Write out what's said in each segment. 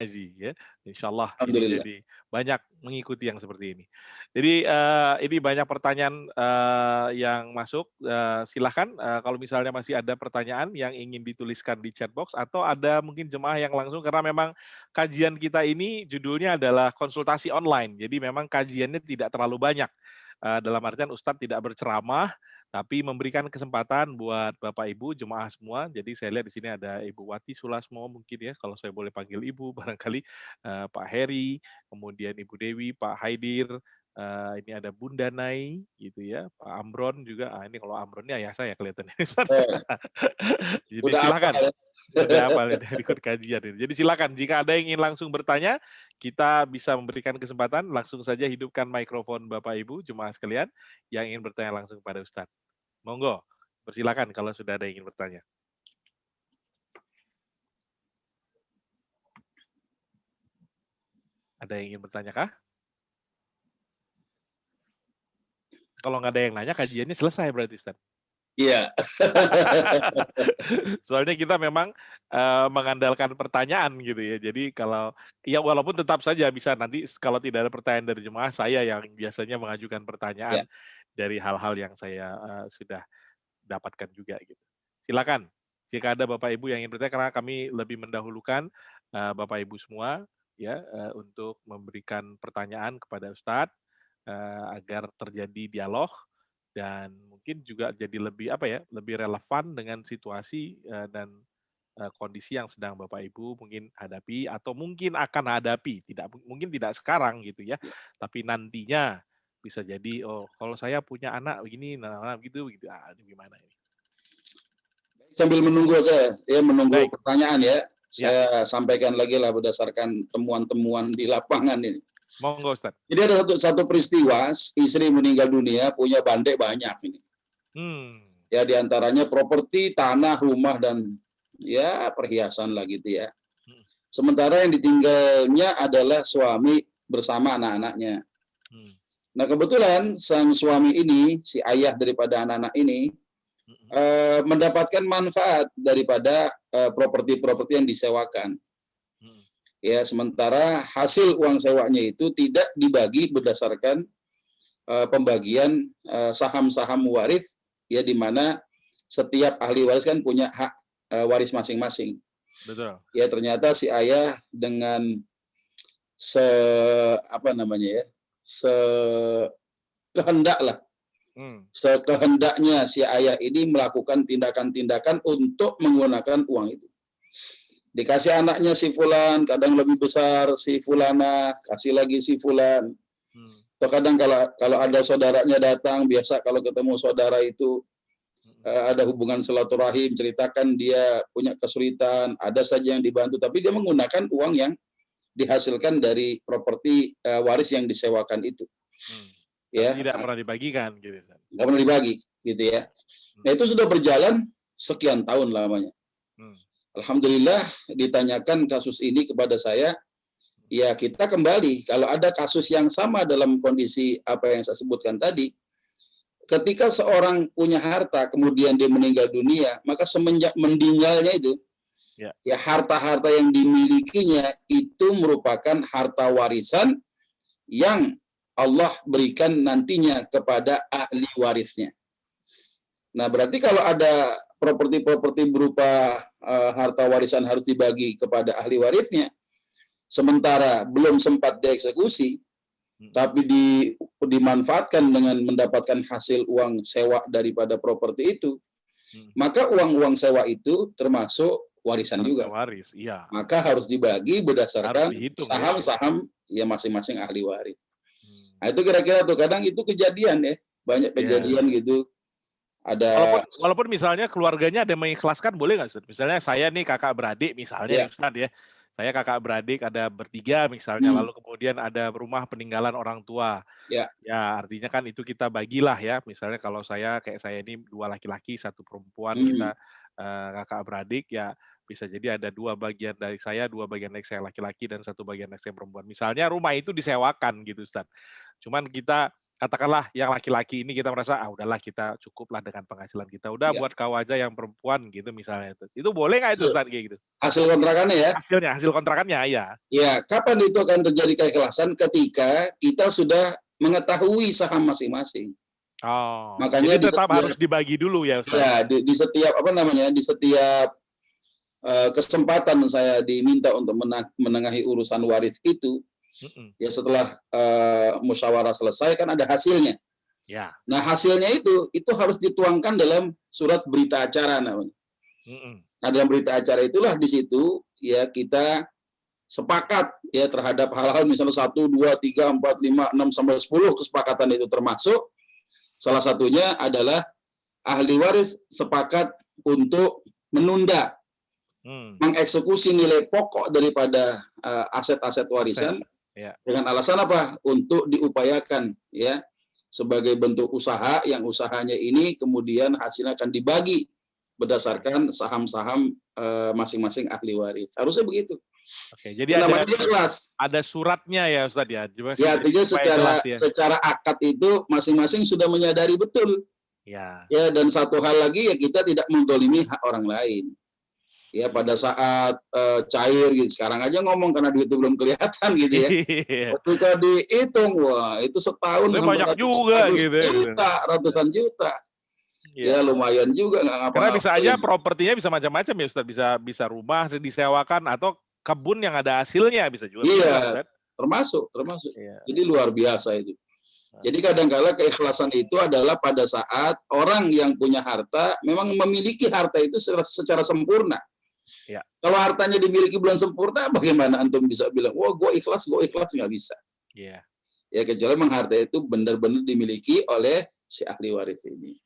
Haji ya, insyaallah ini Alhamdulillah. jadi banyak mengikuti yang seperti ini. Jadi, ini banyak pertanyaan, yang masuk, silahkan, kalau misalnya masih ada pertanyaan yang ingin dituliskan di chat box atau ada mungkin jemaah yang langsung karena memang kajian kita ini judulnya adalah konsultasi online, jadi memang kajiannya tidak terlalu banyak, dalam artian ustadz tidak berceramah, tapi memberikan kesempatan buat Bapak Ibu jemaah semua. Jadi saya lihat di sini ada Ibu Wati Sulasmo mungkin ya, kalau saya boleh panggil Ibu barangkali, Pak Heri, kemudian Ibu Dewi, Pak Haidir, ini ada Bunda Nai gitu ya, Pak Amron juga, ini kalau Amron ini ayah saya kelihatannya. Eh, Jadi udah apa silakan, ya? udah hafal ini ikut kajian ini. Jadi silakan jika ada yang ingin langsung bertanya, kita bisa memberikan kesempatan, langsung saja hidupkan mikrofon Bapak Ibu jemaah sekalian yang ingin bertanya langsung kepada Ustadz. Monggo, persilakan kalau sudah ada yang ingin bertanya. Ada yang ingin bertanya kah? Kalau nggak ada yang nanya, kajiannya selesai berarti, Ustaz. Iya. Soalnya kita memang, mengandalkan pertanyaan gitu ya. Jadi kalau ya walaupun tetap saja bisa nanti kalau tidak ada pertanyaan dari jemaah, saya yang biasanya mengajukan Ya. pertanyaan dari hal-hal yang saya, sudah dapatkan juga gitu. Silakan, jika ada Bapak Ibu yang ingin bertanya karena kami lebih mendahulukan, Bapak Ibu semua ya, untuk memberikan pertanyaan kepada Ustadz, agar terjadi dialog dan mungkin juga jadi lebih apa ya, lebih relevan dengan situasi, dan, kondisi yang sedang Bapak Ibu mungkin hadapi atau mungkin akan hadapi, tidak mungkin tidak sekarang gitu ya, Ya. tapi nantinya bisa jadi, "Oh, kalau saya punya anak begini, nah gitu gitu, ini gimana ini?" Sambil menunggu menunggu Baik, pertanyaan ya, ya, saya sampaikan lagi lah berdasarkan temuan-temuan di lapangan ini. monggo Ustaz. Jadi ada satu peristiwa, istri meninggal dunia punya bandek banyak ini. Hmm, Ya diantaranya properti, tanah, rumah dan ya perhiasan lah gitu ya. mhm, Sementara yang ditinggalnya adalah suami bersama anak-anaknya. mhm, Nah kebetulan sang suami ini, si ayah daripada anak-anak ini, mhm, mendapatkan manfaat daripada properti-properti yang disewakan. mhm, Ya, sementara hasil uang sewanya itu tidak dibagi berdasarkan pembagian saham-saham waris, ya di mana setiap ahli waris kan punya hak waris masing-masing. betul. Ya ternyata si ayah dengan se apa namanya ya, sekehendak lah, Mmm, sekehendaknya si ayah ini melakukan tindakan-tindakan untuk menggunakan uang itu. Dikasih anaknya si fulan, kadang lebih besar si fulana, kasih lagi si fulan. mhm, Atau kadang kalau kalau ada saudaranya datang, biasa kalau ketemu saudara itu mhm, ada hubungan silaturahim, ceritakan dia punya kesulitan, ada saja yang dibantu, tapi dia menggunakan uang yang dihasilkan dari properti waris yang disewakan itu, mhm. Tapi ya tidak pernah dibagikan gitu Ustaz. nggak pernah dibagi, gitu ya. Mmm, Nah itu sudah berjalan sekian tahun lamanya. mmm, Alhamdulillah ditanyakan kasus ini kepada saya, ya kita kembali kalau ada kasus yang sama dalam kondisi apa yang saya sebutkan tadi, ketika seorang punya harta kemudian dia meninggal dunia, maka semenjak meninggalnya itu, ya, ya harta-harta yang dimilikinya itu merupakan harta warisan yang Allah berikan nantinya kepada ahli warisnya. Nah, berarti kalau ada properti-properti berupa harta warisan harus dibagi kepada ahli warisnya, sementara belum sempat dieksekusi, mhm, tapi dimanfaatkan dengan mendapatkan hasil uang sewa daripada properti itu, mhm. maka uang-uang sewa itu termasuk warisan Harta juga. waris, iya, Maka harus dibagi harus berdasarkan dihitung ya. saham-saham ya masing-masing ahli waris. Mmm, Nah, itu kira-kira tuh kadang itu kejadian ya, banyak kejadian iya. gitu. Walaupun Ada walaupun misalnya keluarganya ada yang mengikhlaskan boleh nggak Ustaz? Misalnya saya nih kakak beradik misalnya ya nih Ustaz ya, saya kakak beradik ada bertiga misalnya, hmm, lalu kemudian ada rumah peninggalan orang tua. ya Ya artinya kan itu kita bagilah ya, misalnya kalau saya kayak saya ini 2 laki-laki, 1 perempuan, hmm, kita, kakak beradik ya bisa jadi ada 2 bagian dari saya, 2 bagian dari saya laki-laki dan 1 bagian dari saya perempuan. Misalnya rumah itu disewakan gitu Ustaz. Cuman kita katakanlah yang laki-laki ini kita merasa, udahlah kita cukuplah dengan penghasilan kita, udah Ya. buat kau aja yang perempuan gitu misalnya itu. Itu boleh nggak itu Ustaz kayak gitu? Hasil kontrakannya ya. Hasil kontrakannya ya. Ya, kapan itu akan terjadi keikhlasan? Ketika kita sudah mengetahui saham masing-masing. Oh, Makanya jadi tetap harus dibagi dulu ya Ustaz? Ya, di setiap di setiap kesempatan saya diminta untuk menengahi urusan waris itu, ya setelah musyawarah selesai kan ada hasilnya. Ya. Nah, hasilnya itu harus dituangkan dalam surat berita acara namanya. Nah, dalam berita acara itulah di situ ya kita sepakat ya terhadap hal-hal misalnya 1, 2, 3, 4, 5, 6 sampai 10 kesepakatan itu termasuk salah satunya adalah ahli waris sepakat untuk menunda mengeksekusi nilai pokok daripada aset-aset warisan dengan alasan apa? Untuk diupayakan ya sebagai bentuk usaha yang usahanya ini kemudian hasilnya akan dibagi berdasarkan saham-saham masing-masing ahli waris. Harusnya begitu. Oke, jadi ada suratnya ya Ustaz ya. Ya, artinya secara akad itu masing-masing sudah menyadari betul. Ya, dan satu hal lagi ya kita tidak menzalimi hak orang lain. Ya, pada saat cair gitu. Sekarang aja ngomong karena duit itu belum kelihatan gitu ya. Ketika dihitung, wah itu setahun banyak juga gitu. Ratusan juta. Ya lumayan juga nggak ngapa-ngapain. Karena bisa aja propertinya bisa macam-macam ya Ustaz, bisa rumah disewakan atau kebun yang ada hasilnya bisa juga. Iya, termasuk. Iya. Jadi luar biasa itu. Jadi kadang-kala keikhlasan itu adalah pada saat orang yang punya harta memang memiliki harta itu secara sempurna. Ya. Kalau hartanya dimiliki belum sempurna, bagaimana antum bisa bilang, wah gue ikhlas, nggak bisa. Iya. Ya kecuali memang harta itu benar-benar dimiliki oleh si ahli waris ini.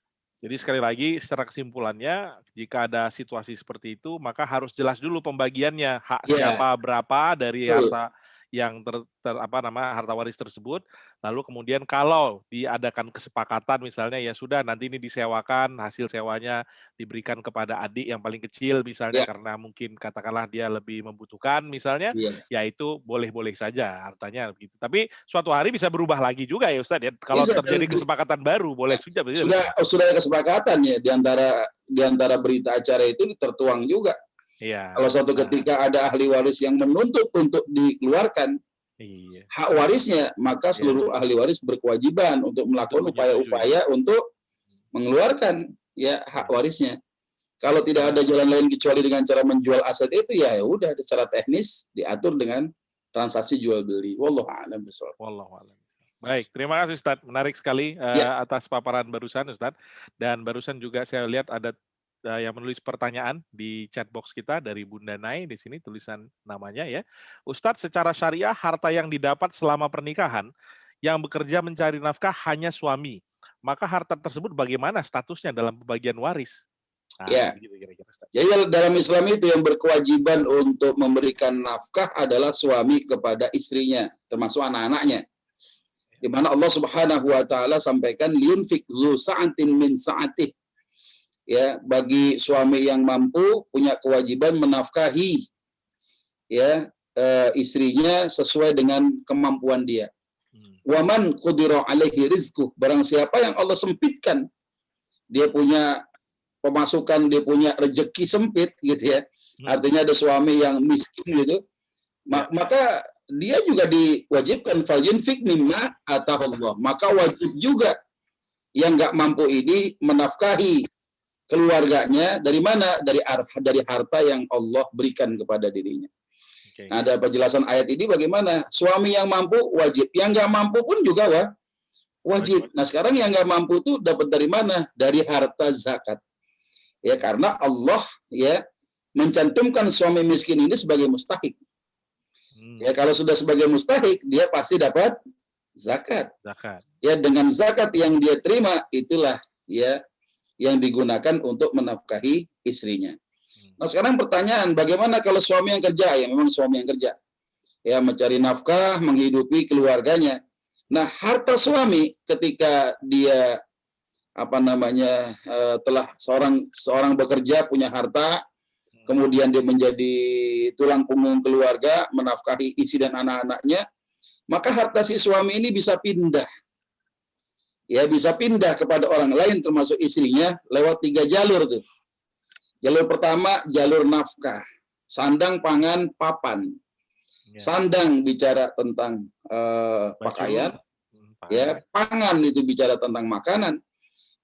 Jadi sekali lagi secara kesimpulannya jika ada situasi seperti itu maka harus jelas dulu pembagiannya hak siapa berapa dari harta yang harta waris tersebut. Lalu kemudian kalau diadakan kesepakatan misalnya ya sudah nanti ini disewakan, hasil sewanya diberikan kepada adik yang paling kecil misalnya karena mungkin katakanlah dia lebih membutuhkan misalnya, ya itu boleh-boleh saja hartanya begitu. Tapi suatu hari bisa berubah lagi juga ya Ustaz ya. Kalau terjadi kesepakatan baru boleh sudah ada kesepakatan ya di antara berita acara itu tertuang juga. Iya. Kalau suatu ketika ada ahli waris yang menuntut untuk dikeluarkan hak warisnya, maka seluruh ahli waris berkewajiban untuk melakukan upaya-upaya untuk mengeluarkan ya hak warisnya. Kalau tidak ada jalan lain kecuali dengan cara menjual aset itu ya udah secara teknis diatur dengan transaksi jual beli. Wallahu a'lam bishawab. Wallahu a'lam. Baik, terima kasih Ustaz. Menarik sekali atas paparan barusan Ustaz. Dan barusan juga saya lihat ada yang menulis pertanyaan di chat box kita dari Bunda Nai di sini tulisan namanya ya. Ustadz, secara syariah harta yang didapat selama pernikahan yang bekerja mencari nafkah hanya suami. Maka harta tersebut bagaimana statusnya dalam pembagian waris? Nah, kira-kira, jadi dalam Islam itu yang berkewajiban untuk memberikan nafkah adalah suami kepada istrinya, termasuk anak-anaknya. Di mana Allah Subhanahu wa taala sampaikan liunfik dzu sa'atin min sa'atih. Ya, bagi suami yang mampu punya kewajiban menafkahi ya istrinya sesuai dengan kemampuan dia. Waman qudira alaihi rizquh, barang siapa yang Allah sempitkan dia punya pemasukan, dia punya rezeki sempit gitu ya. Artinya ada suami yang miskin gitu. Maka dia juga diwajibkan falyunfik mimma atahullah. Maka wajib juga yang nggak mampu ini menafkahi keluarganya dari mana? Dari harta yang Allah berikan kepada dirinya. Nah, ada penjelasan ayat ini bagaimana? Suami yang mampu wajib, yang nggak mampu pun juga wajib. Nah, sekarang yang nggak mampu itu dapat dari mana? Dari harta zakat. Ya, karena Allah ya mencantumkan suami miskin ini sebagai mustahik. Ya, kalau sudah sebagai mustahik, dia pasti dapat zakat. Ya, dengan zakat yang dia terima itulah ya yang digunakan untuk menafkahi istrinya. Nah, sekarang pertanyaan, bagaimana kalau suami yang kerja? Ya, memang suami yang kerja. Ya, mencari nafkah, menghidupi keluarganya. Nah, harta suami ketika dia telah seorang bekerja, punya harta, kemudian dia menjadi tulang punggung keluarga, menafkahi istri dan anak-anaknya, maka harta si suami ini bisa pindah. ya bisa pindah kepada orang lain termasuk istrinya lewat 3 jalur tuh. Jalur pertama jalur nafkah, sandang, pangan, papan. Ya. Sandang bicara tentang Baju, pakaian, pakaian. ya pangan itu bicara tentang makanan.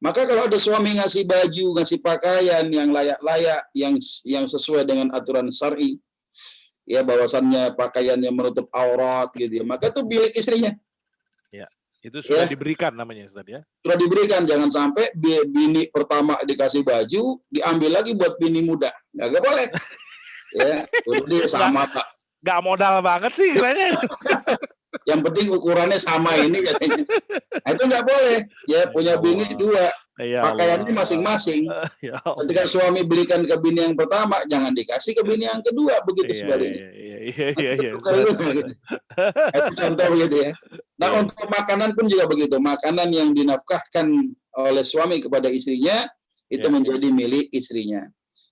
Maka kalau ada suami ngasih baju, ngasih pakaian yang layak-layak, yang sesuai dengan aturan syar'i, ya bahwasannya pakaian yang menutup aurat gitu ya, maka itu milik istrinya. Ya, itu sudah Ya. diberikan namanya Ustaz ya. Sudah diberikan, jangan sampai bini pertama dikasih baju, diambil lagi buat bini muda. Nggak boleh. Ya, udah sama Pak. Nggak modal banget sih kayaknya. Yang penting ukurannya sama ini katanya. Nah, itu nggak boleh. Ya punya bini 2, Ya pakaiannya masing-masing. Ya Ketika suami belikan ke bini yang pertama, jangan dikasih ke bini yang kedua, begitu sebaliknya. Iya. Itu contoh gitu ya. Nah, untuk makanan pun juga begitu. Makanan yang dinafkahkan oleh suami kepada istrinya itu menjadi milik istrinya.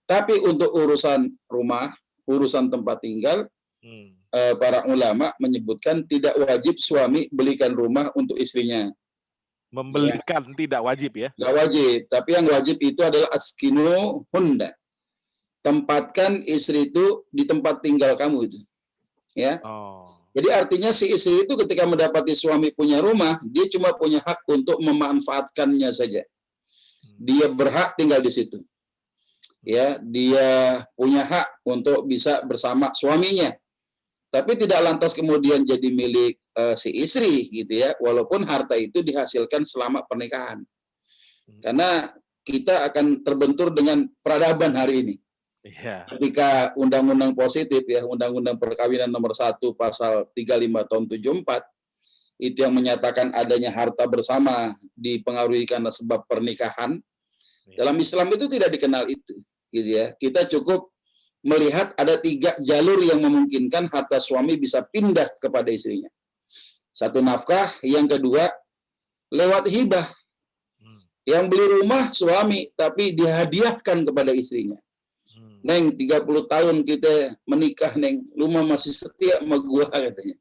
Tapi untuk urusan rumah, urusan tempat tinggal, para ulama menyebutkan tidak wajib suami belikan rumah untuk istrinya. Membelikan tidak wajib ya? Tidak wajib, tapi yang wajib itu adalah askinu hunda. Tempatkan istri itu di tempat tinggal kamu itu. Ya. Jadi artinya si istri itu ketika mendapati suami punya rumah, dia cuma punya hak untuk memanfaatkannya saja. Dia berhak tinggal di situ. Ya, dia punya hak untuk bisa bersama suaminya. Tapi tidak lantas kemudian jadi milik si istri gitu ya, walaupun harta itu dihasilkan selama pernikahan. Karena kita akan terbentur dengan peradaban hari ini. Ketika undang-undang positif ya, undang-undang perkawinan nomor 1 pasal 35 tahun 74 itu yang menyatakan adanya harta bersama dipengaruhi karena sebab pernikahan. Dalam Islam itu tidak dikenal itu, gitu ya. Kita cukup melihat ada 3 jalur yang memungkinkan harta suami bisa pindah kepada istrinya. 1 nafkah, yang kedua lewat hibah. Yang beli rumah suami tapi dihadiahkan kepada istrinya. Neng, 30 tahun kita menikah, Neng. Lu mah masih setia sama gua katanya.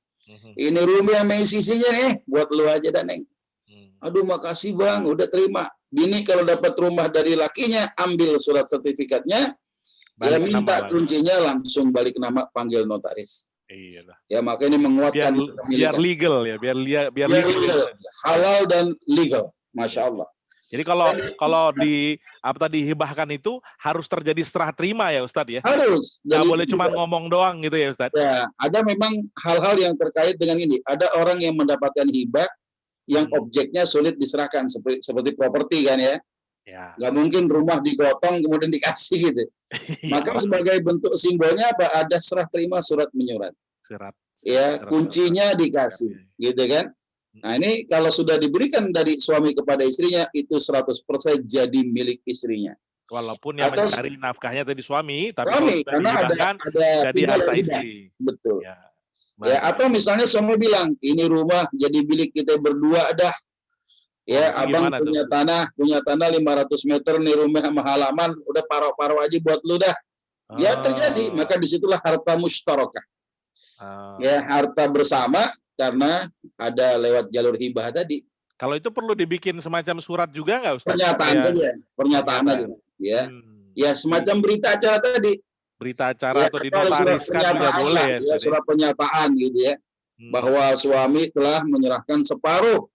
Ini rumah yang main sisinya nih, buat lu aja dah, Neng. Aduh, makasih Bang, udah terima. Bini kalau dapat rumah dari lakinya, ambil surat sertifikatnya, dia minta kuncinya langsung balik nama, panggil notaris. Iyalah. Ya, maka ini menguatkan biar legal ya, biar legal. Halal dan legal. Masya Allah. Jadi kalau dihibahkan itu harus terjadi serah terima ya Ustadz ya? Harus. Nggak boleh cuma ngomong doang gitu ya Ustadz? Ya, ada memang hal-hal yang terkait dengan ini. Ada orang yang mendapatkan hibah yang objeknya sulit diserahkan, seperti properti kan ya. Nggak mungkin rumah digotong kemudian dikasih gitu. Maka sebagai bentuk simbolnya apa? Ada serah terima surat menyurat. Ya, kuncinya dikasih, gitu kan? Nah, ini kalau sudah diberikan dari suami kepada istrinya, itu 100% jadi milik istrinya. Walaupun yang mencari nafkahnya tadi suami, tapi karena ada jadi harta istri. Betul. Ya, atau misalnya suami bilang, ini rumah jadi milik kita berdua dah. Ya, abang punya tanah 500 meter nih, rumah sama halaman, udah paruh-paruh aja buat lu dah. Ya terjadi, maka disitulah harta musyarakah. Ya, harta bersama karena ada lewat jalur hibah tadi. Kalau itu perlu dibikin semacam surat juga nggak Ustaz? Pernyataan aja. Ya. Ya, semacam berita acara tadi. Berita acara atau dinotariskan juga boleh ya. Surat pernyataan gitu ya. Bahwa suami telah menyerahkan separuh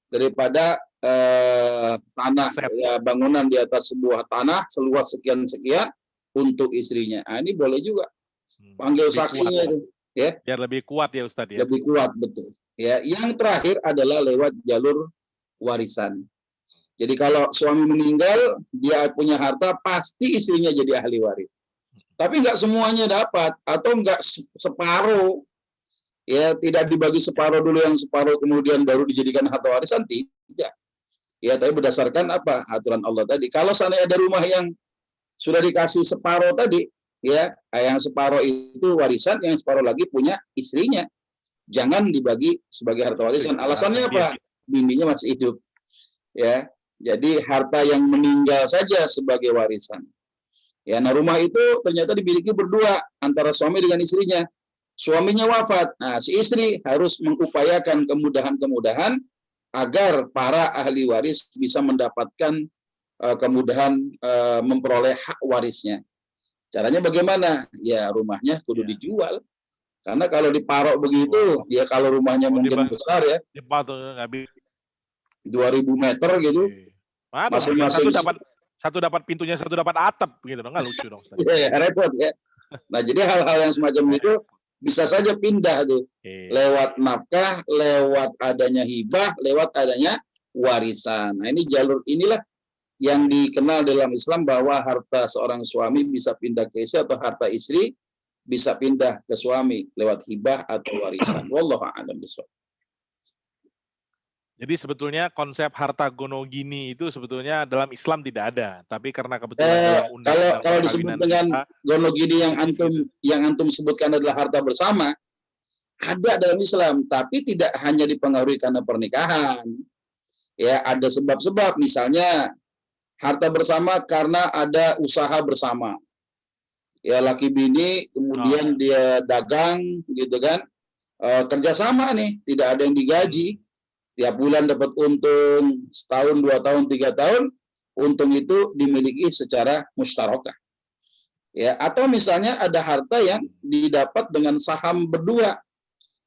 daripada tanah ya, bangunan di atas sebuah tanah seluas sekian-sekian untuk istrinya. Nah, ini boleh juga. Panggil saksinya itu. Ya. Biar lebih kuat ya Ustaz ya. Lebih kuat, betul. Ya, yang terakhir adalah lewat jalur warisan. Jadi kalau suami meninggal, dia punya harta, pasti istrinya jadi ahli waris. Tapi nggak semuanya dapat, atau nggak separuh. Ya, tidak dibagi separuh dulu, yang separuh kemudian baru dijadikan harta warisan, tidak. Ya, tapi berdasarkan apa? Aturan Allah tadi. Kalau seandainya ada rumah yang sudah dikasih separuh tadi, ya, yang separuh itu warisan, yang separuh lagi punya istrinya. Jangan dibagi sebagai harta warisan. Alasannya apa? Bininya masih hidup. Ya, jadi harta yang meninggal saja sebagai warisan. Ya, nah rumah itu ternyata dimiliki berdua antara suami dengan istrinya. Suaminya wafat. Nah, si istri harus mengupayakan kemudahan-kemudahan agar para ahli waris bisa mendapatkan kemudahan memperoleh hak warisnya. Caranya bagaimana? Ya rumahnya kudu Ya. dijual. Karena kalau diparok begitu, Wow. ya kalau rumahnya Oh, mungkin besar ya, Jepang tuh nggak bisa. 2000 meter gitu, Aduh, masing-masing satu dapat pintunya, satu dapat atap gitu dong, nggak lucu dong. ya, repot ya. Nah, jadi hal-hal yang semacam itu bisa saja pindah tuh lewat nafkah, lewat adanya hibah, lewat adanya warisan. Nah, ini jalur inilah yang dikenal dalam Islam bahwa harta seorang suami bisa pindah ke istri atau harta istri bisa pindah ke suami lewat hibah atau warisan. Wallahu a'lam bishawab. Jadi sebetulnya konsep harta gonogini itu sebetulnya dalam Islam tidak ada, tapi karena kebetulan dalam undang-undang Kalau disebut perkawinan dengan kita gonogini gitu. yang antum sebutkan adalah harta bersama, ada dalam Islam, tapi tidak hanya dipengaruhi karena pernikahan. Ya, ada sebab-sebab, misalnya harta bersama karena ada usaha bersama. Ya, laki bini kemudian dia dagang gitu kan. Kerjasama nih, tidak ada yang digaji. Tiap bulan dapat untung, setahun, 2 tahun, 3 tahun, untung itu dimiliki secara musyarakah. Ya, atau misalnya ada harta yang didapat dengan saham berdua.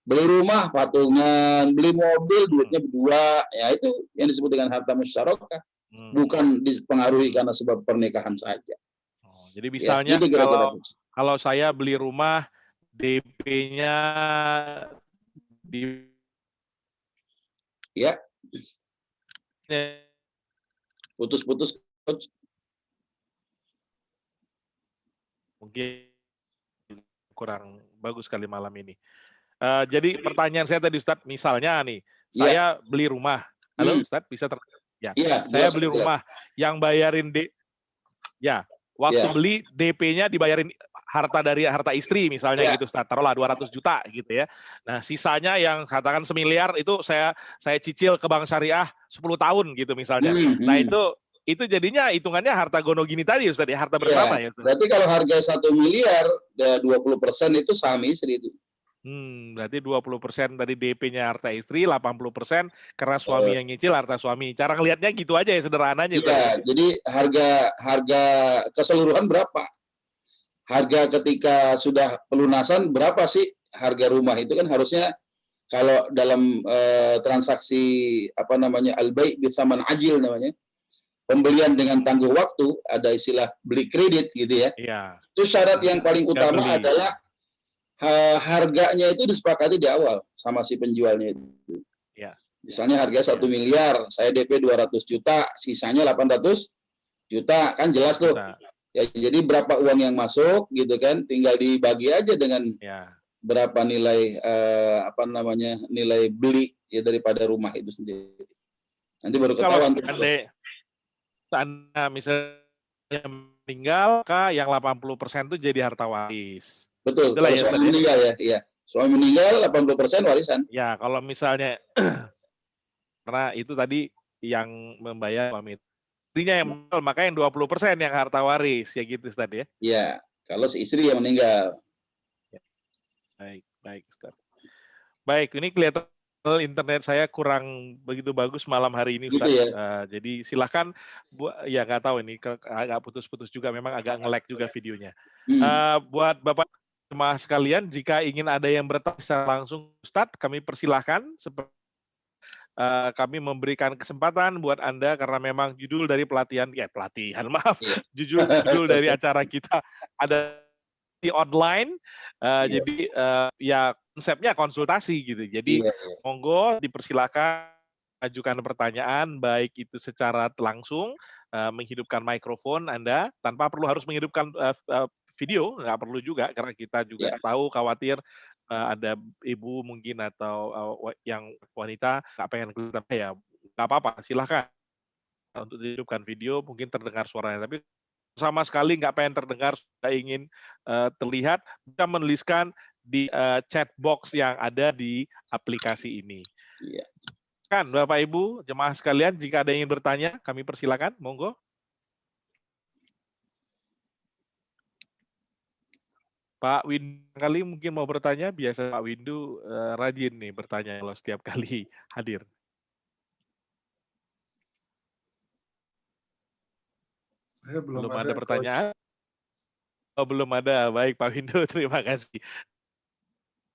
Beli rumah patungan, beli mobil duitnya berdua, ya itu yang disebut dengan harta musyarakah. Bukan dipengaruhi karena sebab pernikahan saja. Jadi Ya, misalnya gitu kira-kira. kalau saya beli rumah DP-nya di Ya. Putus-putus. Mungkin kurang bagus kali malam ini. Jadi pertanyaan saya tadi Ustadz, misalnya nih, saya beli rumah. Halo Ustadz, bisa ya. Saya beli rumah yang bayarin waktu beli DP-nya dibayarin harta istri misalnya gitu Ustadz, taruhlah 200 juta gitu ya. Nah, sisanya yang katakan semiliar itu saya cicil ke bank syariah 10 tahun gitu misalnya. Nah, itu jadinya hitungannya harta gonogini tadi Ustadz ya, harta bersama ya Ustadz. Berarti kalau harga 1 miliar, 20% itu saham istri itu. Berarti 20% tadi DP-nya harta istri, 80% karena suami yang nyicil harta suami. Cara ngelihatnya gitu aja ya, sederhananya. Iya, jadi harga keseluruhan berapa? Harga ketika sudah pelunasan berapa sih harga rumah itu kan harusnya kalau dalam transaksi apa namanya al-bai' bitsaman ajil namanya. Pembelian dengan tangguh waktu, ada istilah beli kredit gitu ya. Iya. Itu syarat yang paling utama adalah harganya itu disepakati di awal sama si penjualnya itu. Ya. Misalnya harga 1 miliar, saya DP 200 juta, sisanya 800 juta, kan jelas tuh. Ya, jadi berapa uang yang masuk gitu kan, tinggal dibagi aja dengan berapa nilai nilai beli ya daripada rumah itu sendiri. Nanti baru ketahuan. Kalau misalnya meninggal, yang 80% itu jadi harta waris. Betul, kalau suami meninggal ya. Suami meninggal 80% warisan. Ya, kalau misalnya karena itu tadi yang membayar suami. Istrinya yang meninggal, maka yang 20% yang harta waris, ya gitu Ustaz ya. Iya, kalau si istri yang meninggal. Baik Ustaz. Baik, ini kelihatan internet saya kurang begitu bagus malam hari ini Ustaz. Gitu ya. Jadi silakan ya nggak tahu ini agak putus-putus juga, memang agak nge-lag juga videonya. Buat Bapak jemaah sekalian, jika ingin ada yang bertanya secara langsung Ustadz, kami persilahkan. Kami memberikan kesempatan buat Anda karena memang judul dari judul dari acara kita ada di online, jadi ya konsepnya konsultasi gitu. Jadi monggo dipersilakan ajukan pertanyaan, baik itu secara langsung menghidupkan mikrofon Anda tanpa perlu harus menghidupkan video, nggak perlu juga karena kita juga tahu khawatir ada ibu mungkin atau yang wanita nggak pengen kelihatan, ya nggak apa-apa, silahkan untuk dihidupkan video, mungkin terdengar suaranya, tapi sama sekali nggak pengen terdengar, sudah ingin terlihat, bisa menuliskan di chat box yang ada di aplikasi ini. Kan Bapak Ibu jemaah sekalian, jika ada yang ingin bertanya, kami persilakan, monggo. Pak Windu kali mungkin mau bertanya, biasa Pak Windu rajin nih bertanya kalau setiap kali hadir. Saya belum Belum ada, ada Coach. pertanyaan? Oh, belum ada. Baik, Pak Windu, terima kasih.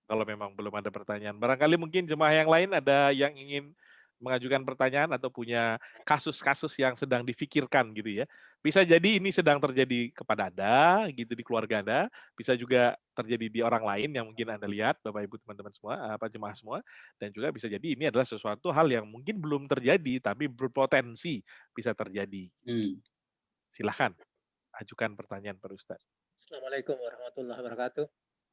Kalau memang belum ada pertanyaan. Barangkali mungkin jemaah yang lain ada yang ingin mengajukan pertanyaan atau punya kasus-kasus yang sedang difikirkan gitu ya. Bisa jadi ini sedang terjadi kepada Anda, gitu di keluarga Anda. Bisa juga terjadi di orang lain yang mungkin Anda lihat, Bapak Ibu teman-teman semua, apa jemaah semua. Dan juga bisa jadi ini adalah sesuatu hal yang mungkin belum terjadi, tapi berpotensi bisa terjadi. Silahkan, ajukan pertanyaan Pak Ustadz. Assalamualaikum warahmatullahi wabarakatuh.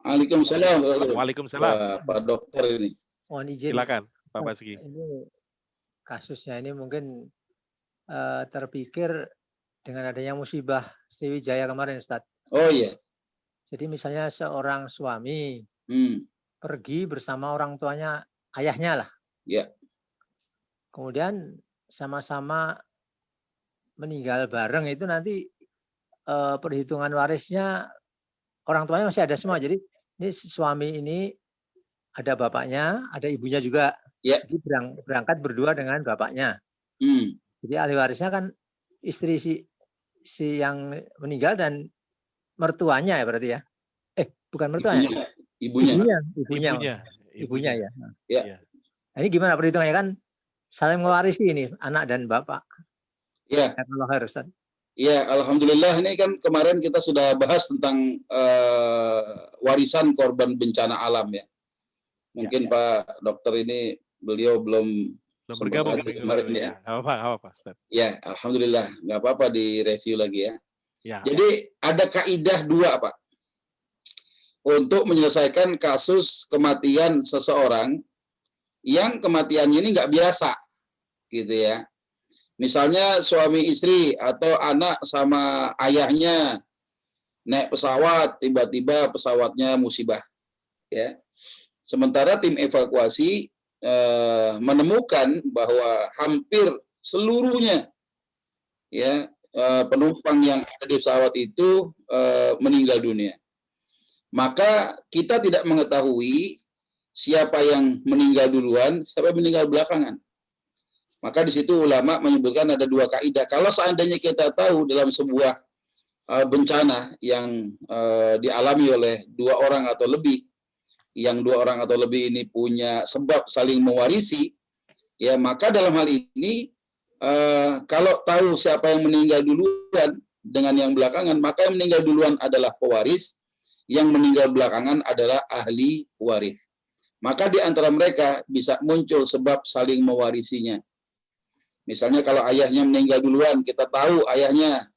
Waalaikumsalam. Waalaikumsalam. Pak Dokter ini. Mohon izin. Silakan, Pak Basuki. Ini kasusnya ini mungkin terpikir dengan adanya musibah Sriwijaya kemarin, Ustadz. Oh iya. Jadi misalnya seorang suami pergi bersama orang tuanya, ayahnya lah. Ya. Kemudian sama-sama meninggal bareng, itu nanti perhitungan warisnya orang tuanya masih ada semua. Jadi ini suami ini ada bapaknya, ada ibunya juga. Ya. Jadi berangkat berdua dengan bapaknya. Jadi ahli warisnya kan istri si yang meninggal dan mertuanya ya berarti ya. Bukan mertuanya. Ibunya ya. Ya. Nah, ini gimana perhitungannya, kan saling mewarisi ini anak dan bapak. Ya. Ustaz. Ya, alhamdulillah ini kan kemarin kita sudah bahas tentang warisan korban bencana alam ya. Mungkin Pak Dokter ini beliau belum bergabung kemarin ya. Nggak apa-apa, Ustaz. Ya, alhamdulillah, nggak apa-apa di review lagi ya. Ya. Jadi ada kaidah dua, Pak, untuk menyelesaikan kasus kematian seseorang yang kematiannya ini nggak biasa, gitu ya. Misalnya suami istri atau anak sama ayahnya naik pesawat, tiba-tiba pesawatnya musibah, ya. Sementara tim evakuasi menemukan bahwa hampir seluruhnya ya penumpang yang ada di pesawat itu meninggal dunia. Maka kita tidak mengetahui siapa yang meninggal duluan, siapa yang meninggal belakangan. Maka di situ ulama menyebutkan ada dua kaidah. Kalau seandainya kita tahu dalam sebuah bencana yang dialami oleh dua orang atau lebih, yang dua orang atau lebih ini punya sebab saling mewarisi, ya maka dalam hal ini kalau tahu siapa yang meninggal duluan dengan yang belakangan, maka yang meninggal duluan adalah pewaris, yang meninggal belakangan adalah ahli waris. Maka di antara mereka bisa muncul sebab saling mewarisinya. Misalnya kalau ayahnya meninggal duluan, kita tahu ayahnya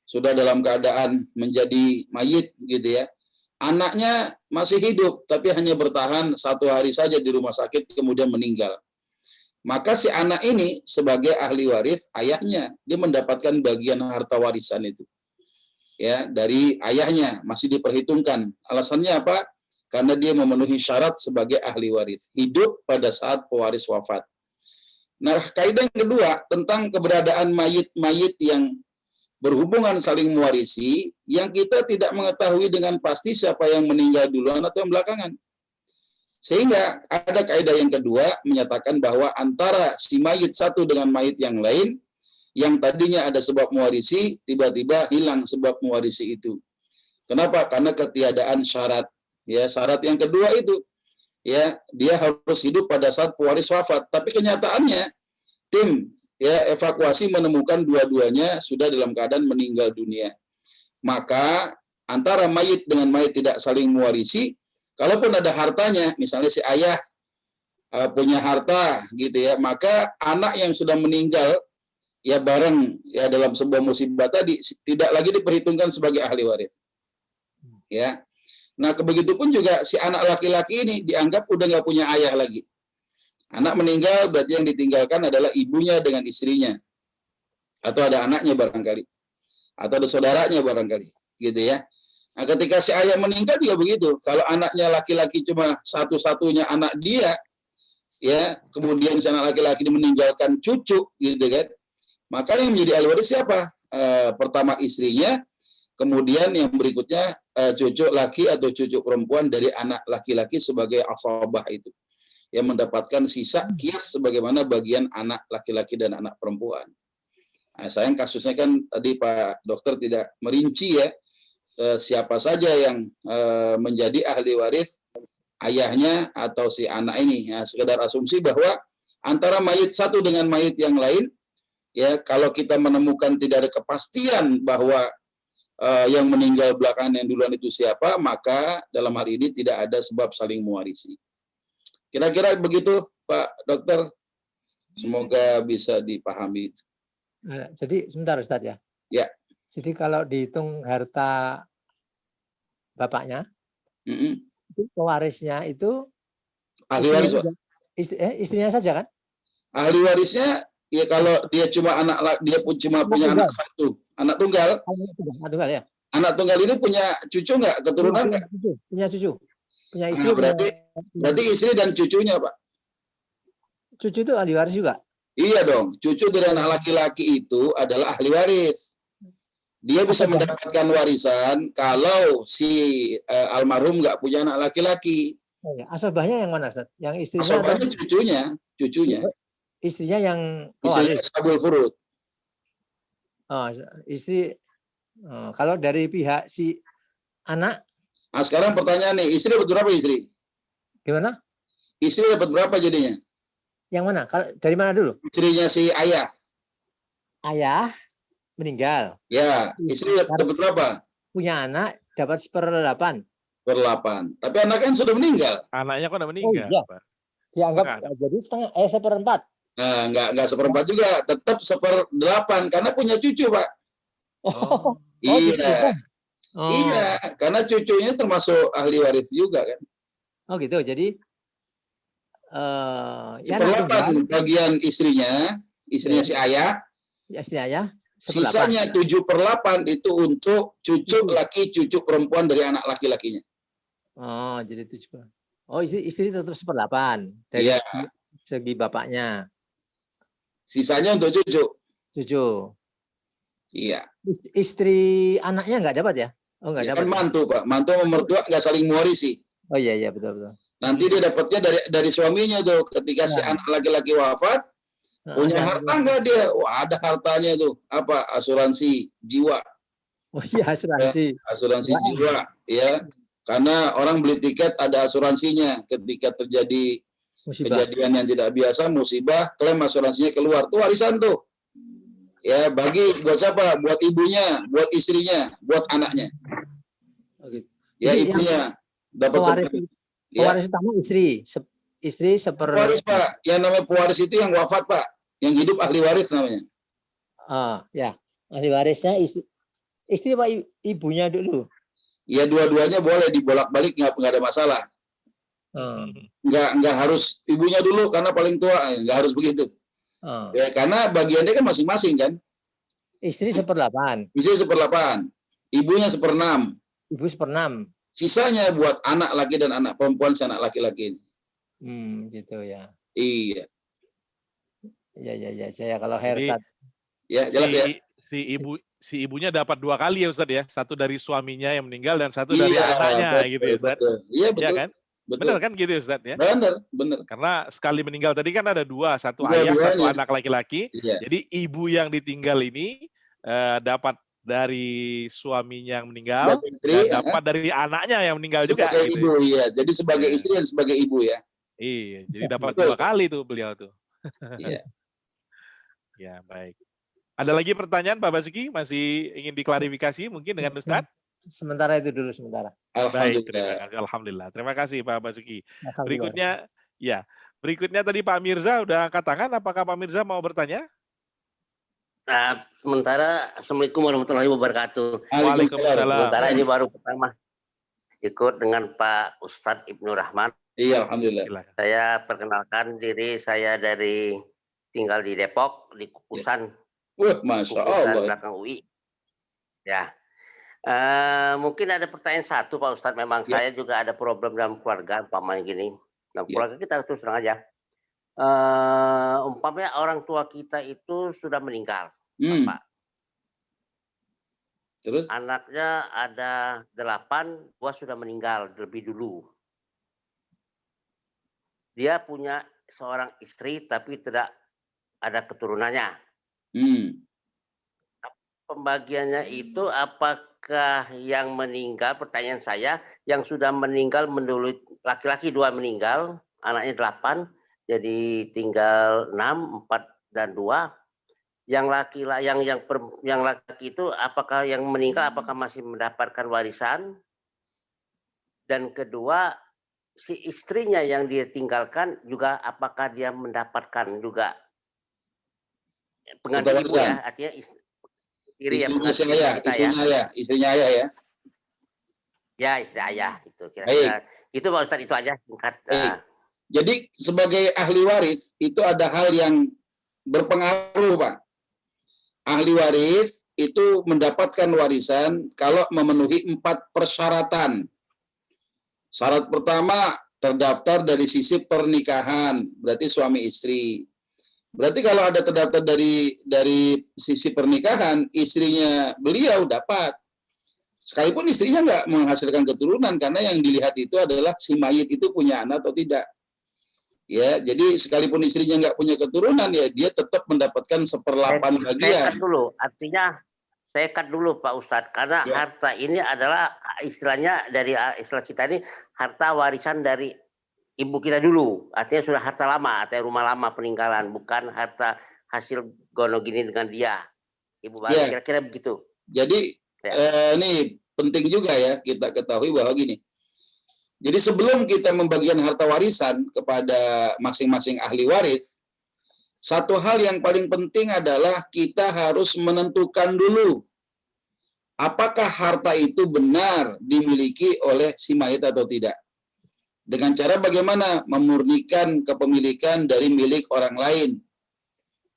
sudah dalam keadaan menjadi mayit gitu ya. Anaknya masih hidup, tapi hanya bertahan 1 hari saja di rumah sakit, kemudian meninggal. Maka si anak ini sebagai ahli waris ayahnya, dia mendapatkan bagian harta warisan itu. Ya, dari ayahnya masih diperhitungkan. Alasannya apa? Karena dia memenuhi syarat sebagai ahli waris, hidup pada saat pewaris wafat. Nah, kaidah yang kedua tentang keberadaan mayit-mayit yang berhubungan saling mewarisi, yang kita tidak mengetahui dengan pasti siapa yang meninggal duluan atau yang belakangan. Sehingga ada kaidah yang kedua menyatakan bahwa antara si mayit satu dengan mayit yang lain, yang tadinya ada sebab mewarisi, tiba-tiba hilang sebab mewarisi itu. Kenapa? Karena ketiadaan syarat. Ya, syarat yang kedua itu, ya, dia harus hidup pada saat pewaris wafat. Tapi kenyataannya tim evakuasi menemukan dua-duanya sudah dalam keadaan meninggal dunia. Maka antara mayit dengan mayit tidak saling mewarisi, kalaupun ada hartanya, misalnya si ayah punya harta gitu ya, maka anak yang sudah meninggal ya bareng ya dalam sebuah musibah tadi tidak lagi diperhitungkan sebagai ahli waris. Ya. Nah, begitupun juga si anak laki-laki ini dianggap udah nggak punya ayah lagi. Anak meninggal berarti yang ditinggalkan adalah ibunya dengan istrinya. Atau ada anaknya barangkali. Atau ada saudaranya barangkali. Gitu ya. Nah, ketika si ayah meninggal juga begitu. Kalau anaknya laki-laki cuma satu-satunya anak dia, ya, kemudian si anak laki-laki meninggalkan cucu, gitu kan. Maka yang menjadi ahli waris siapa? Pertama istrinya, kemudian yang berikutnya cucu laki atau cucu perempuan dari anak laki-laki sebagai asabah itu. Yang mendapatkan sisa kias sebagaimana bagian anak laki-laki dan anak perempuan. Nah, sayang kasusnya kan tadi Pak Dokter tidak merinci ya siapa saja yang menjadi ahli waris ayahnya atau si anak ini. Ya, sekedar asumsi bahwa antara mayit satu dengan mayit yang lain, ya kalau kita menemukan tidak ada kepastian bahwa yang meninggal belakangan yang duluan itu siapa, maka dalam hal ini tidak ada sebab saling mewarisi. Kira-kira begitu Pak Dokter. Semoga bisa dipahami. Jadi sebentar Ustadz ya. Ya. Jadi kalau dihitung harta bapaknya, itu pewarisnya itu ahli waris, Pak. Istrinya saja kan? Ahli warisnya ya kalau dia cuma dia cuma punya anak satu, anak tunggal. Anak tunggal ya. Anak tunggal ini punya cucu nggak, keturunan nggak? Punya cucu. Punya istri. Berarti istri dan cucunya, Pak. Cucu itu ahli waris juga? Iya dong, cucu dari anak laki-laki itu adalah ahli waris. Dia bisa mendapatkan warisan kalau si almarhum nggak punya anak laki-laki. Asabahnya yang mana, Ustaz? Yang istrinya atau cucunya. Istrinya yang istrinya sabul furud. Oh, istri kalau dari pihak si anak. Nah, sekarang pertanyaan nih, istri dapat berapa istri? Gimana? Istri dapat berapa jadinya? Yang mana? Dari mana dulu? Istrinya si ayah. Ayah meninggal. Ya, istri dapat berapa? Punya anak dapat 1/8. 1/8. Tapi anak kan sudah meninggal. Anaknya kan udah meninggal. Oh, iya. Dianggap jadi setengah 1/4. Nah, enggak 1/4 juga, tetap 1/8 karena punya cucu, Pak. Oh, iya. Gitu. Iya, karena cucunya termasuk ahli waris juga kan. Oh gitu. Jadi ya 1/8 bagian istrinya si ayah. Istri ayah. Sisanya 7/8 itu untuk cucu laki, cucu perempuan dari anak laki-lakinya. Oh, jadi 7. Oh, istri tetap 1/8 dari segi bapaknya. Sisanya untuk cucu. Cucu. Iya. Istri anaknya nggak dapat ya? Oh, nggak dapat. Kan mantu, Pak. Mantu sama mertua nggak saling mewarisi. Oh iya betul. Nanti dia dapatnya dari suaminya tuh. Ketika si anak laki-laki wafat, punya harta nggak dia? Wah, ada hartanya tuh. Apa? Asuransi jiwa. Oh iya, asuransi. Asuransi jiwa, ya. Karena orang beli tiket ada asuransinya. Ketika terjadi kejadian yang tidak biasa, musibah, klaim asuransinya keluar. Tuh warisan tuh. Ya, bagi buat siapa? Buat ibunya, buat istrinya, buat anaknya. Ya, jadi ibunya dapat pewaris utama istri. Istri pewaris, Pak. Yang namanya pewaris itu yang wafat, Pak. Yang hidup ahli waris namanya. Ya. Ahli warisnya istri apa ibunya dulu? Ya, dua-duanya boleh dibolak-balik, nggak ada masalah. Nggak harus ibunya dulu karena paling tua, nggak harus begitu. Ya, karena bagiannya kan masing-masing kan. Istri 1/8. Istri 1/8. Ibunya 1/6. Ibu 1/6. Sisanya buat anak laki dan anak perempuan si anak laki-laki. Gitu ya. Iya. Iya. Saya kalau Ustaz. Ya, jelas ya. Si ibunya dapat 2 kali ya Ustaz ya. Satu dari suaminya yang meninggal dan satu dari anaknya gitu ya Ustaz. Iya, betul. Ya kan? Betul. Benar kan gitu ya Ustaz ya? Benar. Karena sekali meninggal tadi kan ada 2, satu ayah, satu anak laki-laki. Iya. Jadi ibu yang ditinggal ini dapat dari suaminya yang meninggal dan dapat dari anaknya yang meninggal juga. Sebagai gitu. Ibu, iya. Jadi sebagai istri dan sebagai ibu ya. Iya, jadi dapat 2 kali tuh beliau tuh. Iya. Ya, baik. Ada lagi pertanyaan Pak Basuki? Masih ingin diklarifikasi mungkin dengan Ustadz? Sementara itu dulu sementara. Alhamdulillah. Terima kasih Pak Basuki. Berikutnya tadi Pak Mirza udah angkat tangan. Apakah Pak Mirza mau bertanya? Sementara Assalamualaikum warahmatullahi wabarakatuh. Waalaikumsalam. Sementara ini baru pertama ikut dengan Pak Ustadz Ibnu Rahman. Iya, alhamdulillah. Saya perkenalkan diri, saya tinggal di Depok, di Kukusan. Masya Allah. Belakang UI. Ya. Mungkin ada pertanyaan satu Pak Ustadz. Memang saya juga ada problem dalam keluarga, umpamanya gini. Dalam keluarga kita terus terang aja. Umpamanya orang tua kita itu sudah meninggal, Bapak. Terus? Anaknya ada 8, 2 sudah meninggal lebih dulu. Dia punya seorang istri tapi tidak ada keturunannya. pembagiannya itu apakah yang meninggal, pertanyaan saya, yang sudah meninggal menurut laki-laki 2 meninggal, anaknya 8, jadi tinggal 6, 4 dan 2. Yang laki itu apakah yang meninggal apakah masih mendapatkan warisan? Dan kedua, si istrinya yang dia tinggalkan juga apakah dia mendapatkan juga pengganti ibu warisan. ya, artinya istri ya, Istrinya si pengganti ayah, kita ya. istrinya ayah ya. Ya, istri ayah itu Baik. kira-kira. Itu Pak Ustadz, itu aja singkat. Baik. Jadi sebagai ahli waris itu ada hal yang berpengaruh, Pak. Ahli waris itu mendapatkan warisan kalau memenuhi 4 persyaratan. Syarat pertama terdaftar dari sisi pernikahan, berarti suami istri. Berarti kalau ada terdaftar dari sisi pernikahan, istrinya beliau dapat. Sekalipun istrinya nggak menghasilkan keturunan, karena yang dilihat itu adalah si mayit itu punya anak atau tidak. Ya, jadi sekalipun istrinya nggak punya keturunan, ya dia tetap mendapatkan 1/8 Saya bagian. cut dulu, artinya saya cut dulu Pak Ustadz, karena Ya. harta ini adalah istilahnya dari istilah kita ini harta warisan dari ibu kita dulu, artinya sudah harta lama, artinya rumah lama peninggalan, bukan harta hasil gono gini dengan dia, ibu baru, Ya. kira-kira begitu. Jadi ini penting juga ya kita ketahui bahwa gini. Jadi sebelum kita membagikan harta warisan kepada masing-masing ahli waris, satu hal yang paling penting adalah kita harus menentukan dulu apakah harta itu benar dimiliki oleh si mayit atau tidak. Dengan cara bagaimana? Memurnikan kepemilikan dari milik orang lain.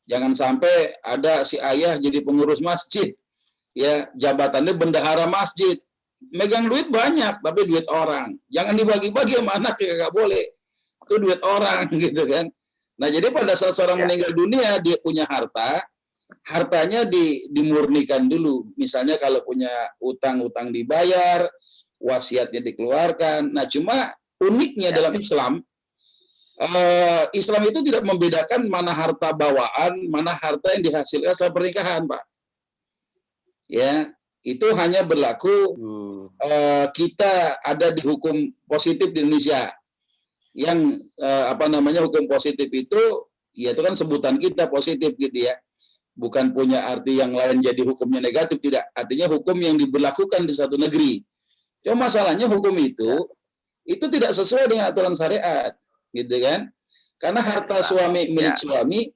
Jangan sampai ada si ayah jadi pengurus masjid, ya jabatannya bendahara masjid, megang duit banyak tapi duit orang, jangan dibagi-bagi sama anak, ya nggak boleh, itu duit orang gitu kan. Nah jadi pada saat seorang meninggal dunia dia punya hartanya dimurnikan dulu. Misalnya kalau punya utang dibayar, wasiatnya dikeluarkan. Nah cuma uniknya dalam Islam, Islam itu tidak membedakan mana harta bawaan, mana harta yang dihasilkan setelah pernikahan, Pak. Ya, itu hanya berlaku kita ada di hukum positif di Indonesia. Yang hukum positif itu, ya itu kan sebutan kita positif gitu ya. Bukan punya arti yang lain jadi hukumnya negatif, tidak. Artinya hukum yang diberlakukan di satu negeri. Cuma masalahnya hukum itu tidak sesuai dengan aturan syariat, gitu kan? Karena harta suami milik suami,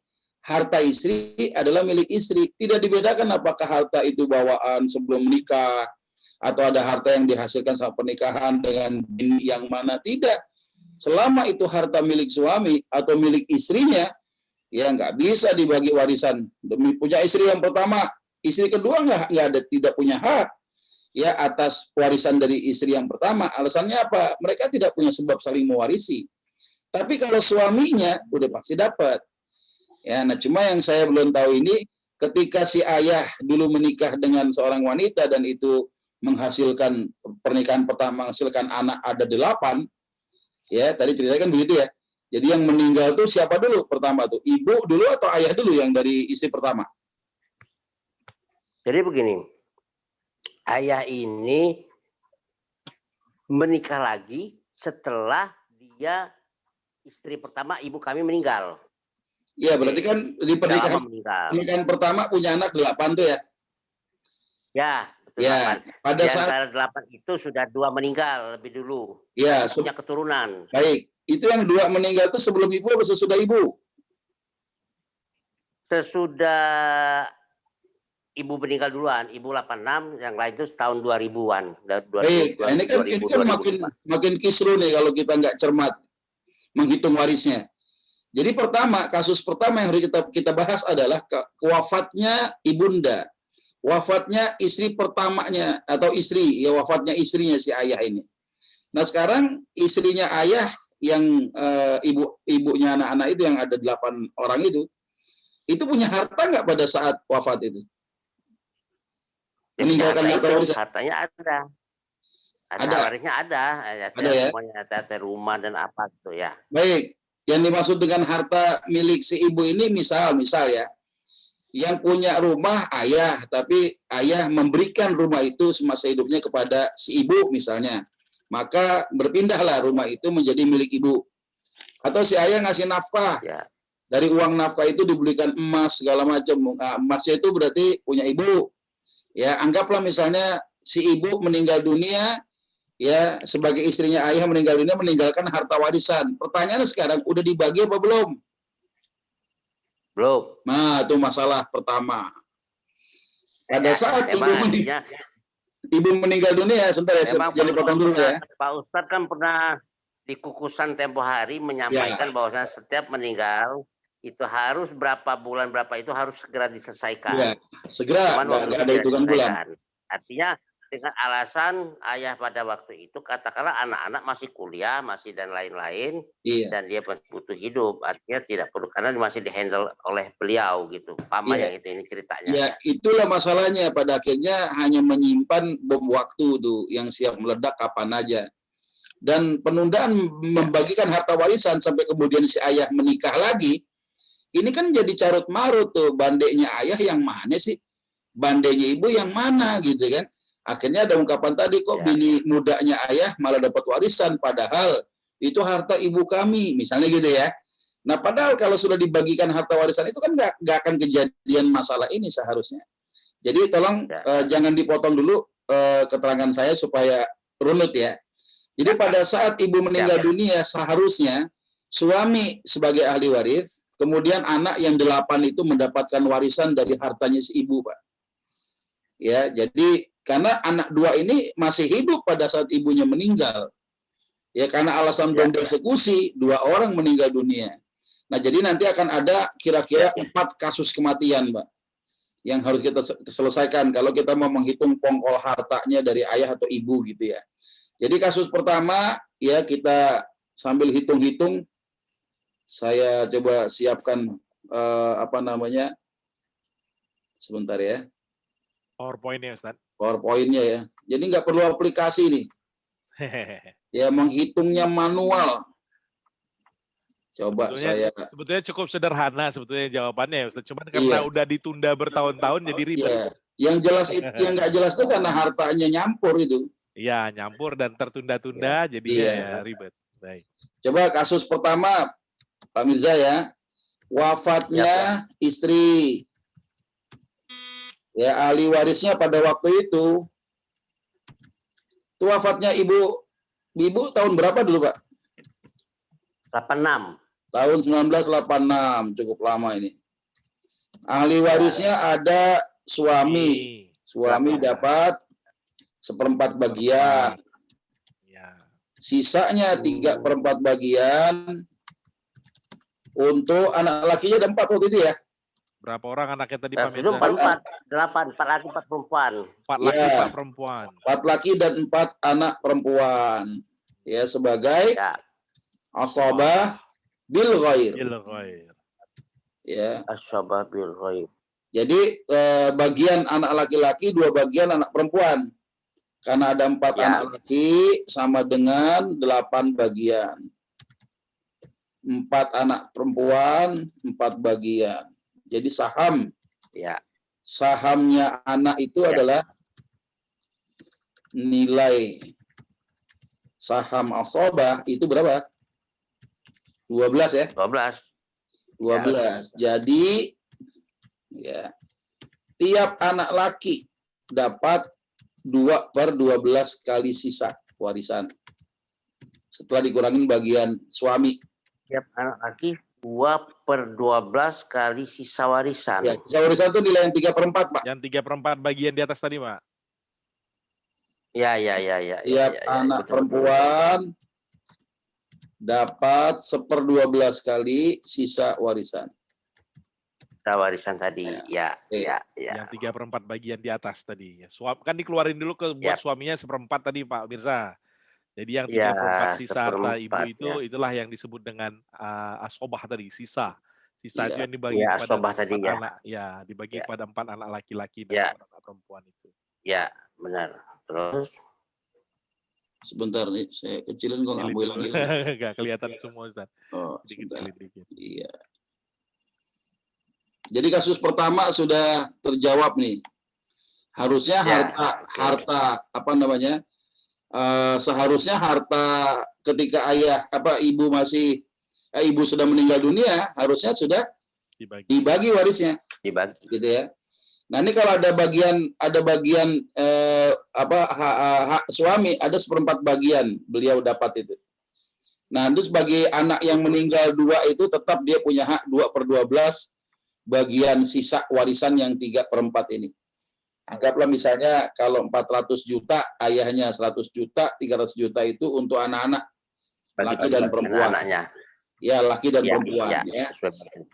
harta istri adalah milik istri. Tidak dibedakan apakah harta itu bawaan sebelum menikah atau ada harta yang dihasilkan saat pernikahan dengan bini yang mana, tidak. Selama itu harta milik suami atau milik istrinya, ya nggak bisa dibagi warisan. Demi punya istri yang pertama, istri kedua tidak punya hak ya atas warisan dari istri yang pertama. Alasannya apa? Mereka tidak punya sebab saling mewarisi. Tapi kalau suaminya udah pasti dapat. Ya, nah cuma yang saya belum tahu ini, ketika si ayah dulu menikah dengan seorang wanita dan itu menghasilkan pernikahan pertama menghasilkan anak ada 8, ya tadi ceritakan begitu ya. Jadi yang meninggal tuh siapa dulu pertama tuh? Ibu dulu atau ayah dulu yang dari istri pertama? Jadi begini, ayah ini menikah lagi setelah dia istri pertama ibu kami meninggal. Iya, berarti kan di pernikahan pertama punya anak 8 tuh ya? Ya, betul. Ya, 8. pada di saat antara 8 itu sudah 2 meninggal lebih dulu. Ya, punya keturunan. Baik, itu yang 2 meninggal itu sebelum ibu atau sesudah ibu? Sesudah ibu meninggal duluan, ibu 86, yang lain itu tahun 2000-an. Baik, nah ini kan makin kisru nih kalau kita nggak cermat menghitung warisnya. Jadi kasus pertama yang harus kita bahas adalah wafatnya ibunda, wafatnya istri pertamanya atau wafatnya istrinya si ayah ini. Nah sekarang istrinya ayah yang ibunya anak-anak itu yang ada 8 orang itu punya harta nggak pada saat wafat itu? Meninggalkan hartanya ada. Harta warisnya ada ya? Semuanya ada rumah dan apa gitu ya. Baik, yang dimaksud dengan harta milik si ibu ini misal ya, yang punya rumah ayah, tapi ayah memberikan rumah itu semasa hidupnya kepada si ibu misalnya, maka berpindahlah rumah itu menjadi milik ibu. Atau si ayah ngasih nafkah, Ya. dari uang nafkah itu dibelikan emas segala macam. Nah, emasnya itu berarti punya ibu. Ya, anggaplah misalnya si ibu meninggal dunia, ya sebagai istrinya ayah meninggal dunia meninggalkan harta warisan. Pertanyaannya sekarang udah dibagi apa belum? Belum. Nah, itu masalah pertama. Pada Ya, saat memang artinya ibu meninggal dunia, sebentar ya, memang jangan dipotong dulu ya. Pak Ustadz kan pernah di kukusan tempo hari menyampaikan bahwasanya setiap meninggal itu harus berapa bulan berapa itu harus segera diselesaikan. Ya, segera, Cuman waktu nggak itu ada tidak hitungan bulan. diselesaikan. Artinya dengan alasan ayah pada waktu itu katakanlah anak-anak masih kuliah, masih dan lain-lain, Iya, dan dia butuh hidup, artinya tidak perlu karena masih dihandle oleh beliau gitu. Pama iya. yang itu ini ceritanya. Ya, itulah masalahnya. Pada akhirnya hanya menyimpan bom waktu tuh yang siap meledak kapan aja. Dan penundaan membagikan harta warisan sampai kemudian si ayah menikah lagi, ini kan jadi carut marut tuh. Bandenya ayah yang mana sih? Bandenya ibu yang mana gitu kan? Akhirnya ada ungkapan tadi, kok bini mudanya ayah malah dapat warisan, padahal itu harta ibu kami, misalnya gitu ya. Nah, padahal kalau sudah dibagikan harta warisan itu kan nggak akan kejadian masalah ini seharusnya. Jadi tolong jangan dipotong dulu keterangan saya supaya runut ya. Jadi pada saat ibu meninggal dunia seharusnya suami sebagai ahli waris, kemudian anak yang 8 itu mendapatkan warisan dari hartanya si ibu, Pak. Ya, jadi karena anak 2 ini masih hidup pada saat ibunya meninggal. Ya, karena alasan belum dieksekusi, 2 orang meninggal dunia. Nah, jadi nanti akan ada kira-kira 4 kasus kematian, Mbak, yang harus kita selesaikan kalau kita mau menghitung pongkol hartanya dari ayah atau ibu gitu ya. Jadi kasus pertama ya kita sambil hitung-hitung, saya coba siapkan sebentar ya. PowerPoint-nya, Ustaz. PowerPoint-nya ya. Jadi nggak perlu aplikasi nih. Ya menghitungnya manual. Coba sebetulnya cukup sederhana sebetulnya jawabannya ya Ustaz. Cuman karena udah ditunda bertahun-tahun jadi ribet. Iya. Yang jelas itu, yang nggak jelas itu karena hartanya nyampur itu. Iya, nyampur dan tertunda-tunda jadinya ya ribet. Baik. Coba kasus pertama Pak Mirza ya. Wafatnya istri. Ya, ahli warisnya pada waktu itu wafatnya ibu tahun berapa dulu, Pak? 86. Tahun 1986, cukup lama ini. Ahli warisnya ada suami. Suami dapat 1/4 bagian. Sisanya 3/4 bagian untuk anak lakinya ada 4 waktu itu ya. Berapa orang anaknya tadi Pak Itu Mirza? 4 laki 4 perempuan. 4 laki 4 perempuan. 4 laki dan 4 anak perempuan. Ya, sebagai asabah bil ghair. Ya. Asabah bil ghair. Jadi bagian anak laki-laki, 2 bagian anak perempuan. Karena ada 4 anak laki sama dengan 8 bagian. 4 anak perempuan, 4 bagian. Jadi saham. Sahamnya anak itu adalah nilai saham asabah itu berapa? 12 ya? 12. Jadi ya, tiap anak laki dapat 2/12 kali sisa warisan. Setelah dikurangin bagian suami. Tiap anak laki 2/12 kali sisa warisan. Ya, sisa warisan itu nilai yang 3/4, Pak. Yang 3/4 bagian di atas tadi, Pak. Ya. Tiap anak perempuan dapat 1/12 kali sisa warisan. Sisa warisan tadi, ya. Yang 3/4 bagian di atas tadi. Kan dikeluarin dulu buat suaminya 1/4 tadi, Pak Mirza. Jadi yang 3/4 sisa harta ibu itu itulah yang disebut dengan asobah tadi, sisa. Sisa itu yang dibagi kepada 4 anak, dibagi kepada 4 anak laki-laki dan 4 anak perempuan itu. Ya, benar. Terus sebentar nih, saya kecilin kok nggak mau hilang. Nggak kelihatan semua, Ustaz. Oh, dikit. Iya. Jadi kasus pertama sudah terjawab nih. Harusnya harta apa namanya? Seharusnya harta ketika ibu sudah meninggal dunia, harusnya sudah dibagi warisnya. Dibagi. Gitu ya. Nah, ini kalau ada bagian hak suami, ada 1/4 bagian beliau dapat itu. Nah, terus bagi anak yang meninggal 2 itu tetap dia punya hak 2/12 bagian sisa warisan yang 3/4 ini. Anggaplah misalnya kalau 400 juta, ayahnya 100 juta, 300 juta itu untuk anak-anak, laki dan perempuan. Anaknya. Ya, laki dan perempuan. Ya.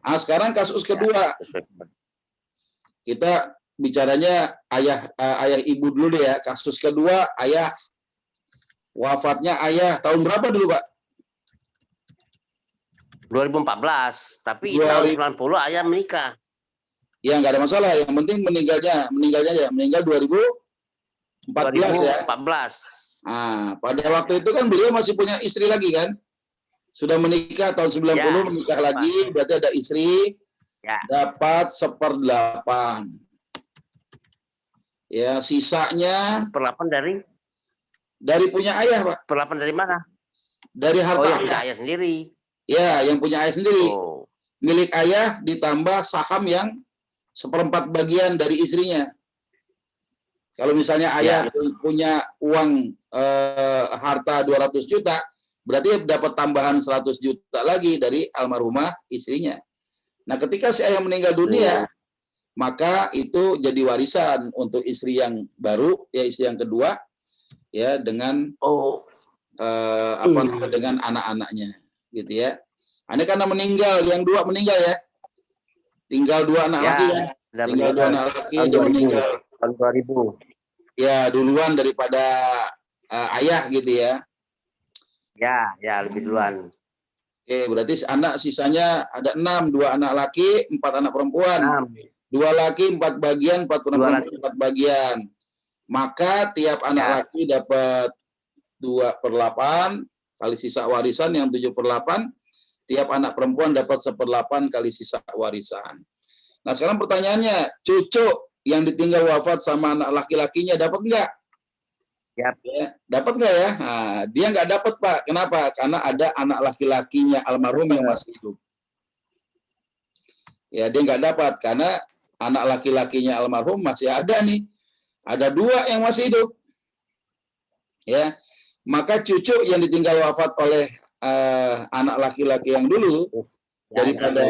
Nah, sekarang kasus kedua. Kita bicaranya ayah ibu dulu deh ya. Kasus kedua, ayah. Wafatnya ayah tahun berapa dulu, Pak? 2014, tapi tahun 90 ayah menikah. Ya, nggak ada masalah. Yang penting meninggalnya ya. Meninggal 2014 ya. 2014. Nah, pada waktu itu kan beliau masih punya istri lagi kan? Sudah menikah tahun 90, menikah lagi, berarti ada istri. Ya. Dapat 1/8. Ya, sisanya 1/8 dari punya ayah, Pak. 1/8 dari mana? Dari harta yang punya ayah sendiri. Ya, yang punya ayah sendiri. Oh. Milik ayah ditambah saham yang 1/4 bagian dari istrinya. Kalau misalnya ayah punya uang harta 200 juta, berarti dapat tambahan 100 juta lagi dari almarhumah istrinya. Nah, ketika si ayah meninggal dunia, maka itu jadi warisan untuk istri yang baru, ya istri yang kedua, ya dengan dengan anak-anaknya, gitu ya. Ini karena meninggal, yang 2 meninggal ya, tinggal 2 anak laki ya, tinggal 2 anak laki dia meninggal tahun 2000. Ya, duluan daripada ayah gitu ya. Ya lebih duluan. Oke, berarti anak sisanya ada 6, 2 anak laki, 4 anak perempuan. 2 laki 4 bagian, 4 perempuan 4 bagian. Maka tiap anak laki dapat 2/8 kali sisa warisan yang 7/8. Tiap anak perempuan dapat 1/8 kali sisa warisan. Nah, sekarang pertanyaannya, cucu yang ditinggal wafat sama anak laki-lakinya dapat nggak? Ya, dapat nggak ya? Nah, dia nggak dapat, Pak. Kenapa? Karena ada anak laki-lakinya almarhum yang masih hidup. Ya, dia nggak dapat karena anak laki-lakinya almarhum masih ada nih. Ada 2 yang masih hidup. Ya, maka cucu yang ditinggal wafat oleh anak laki-laki yang dulu daripada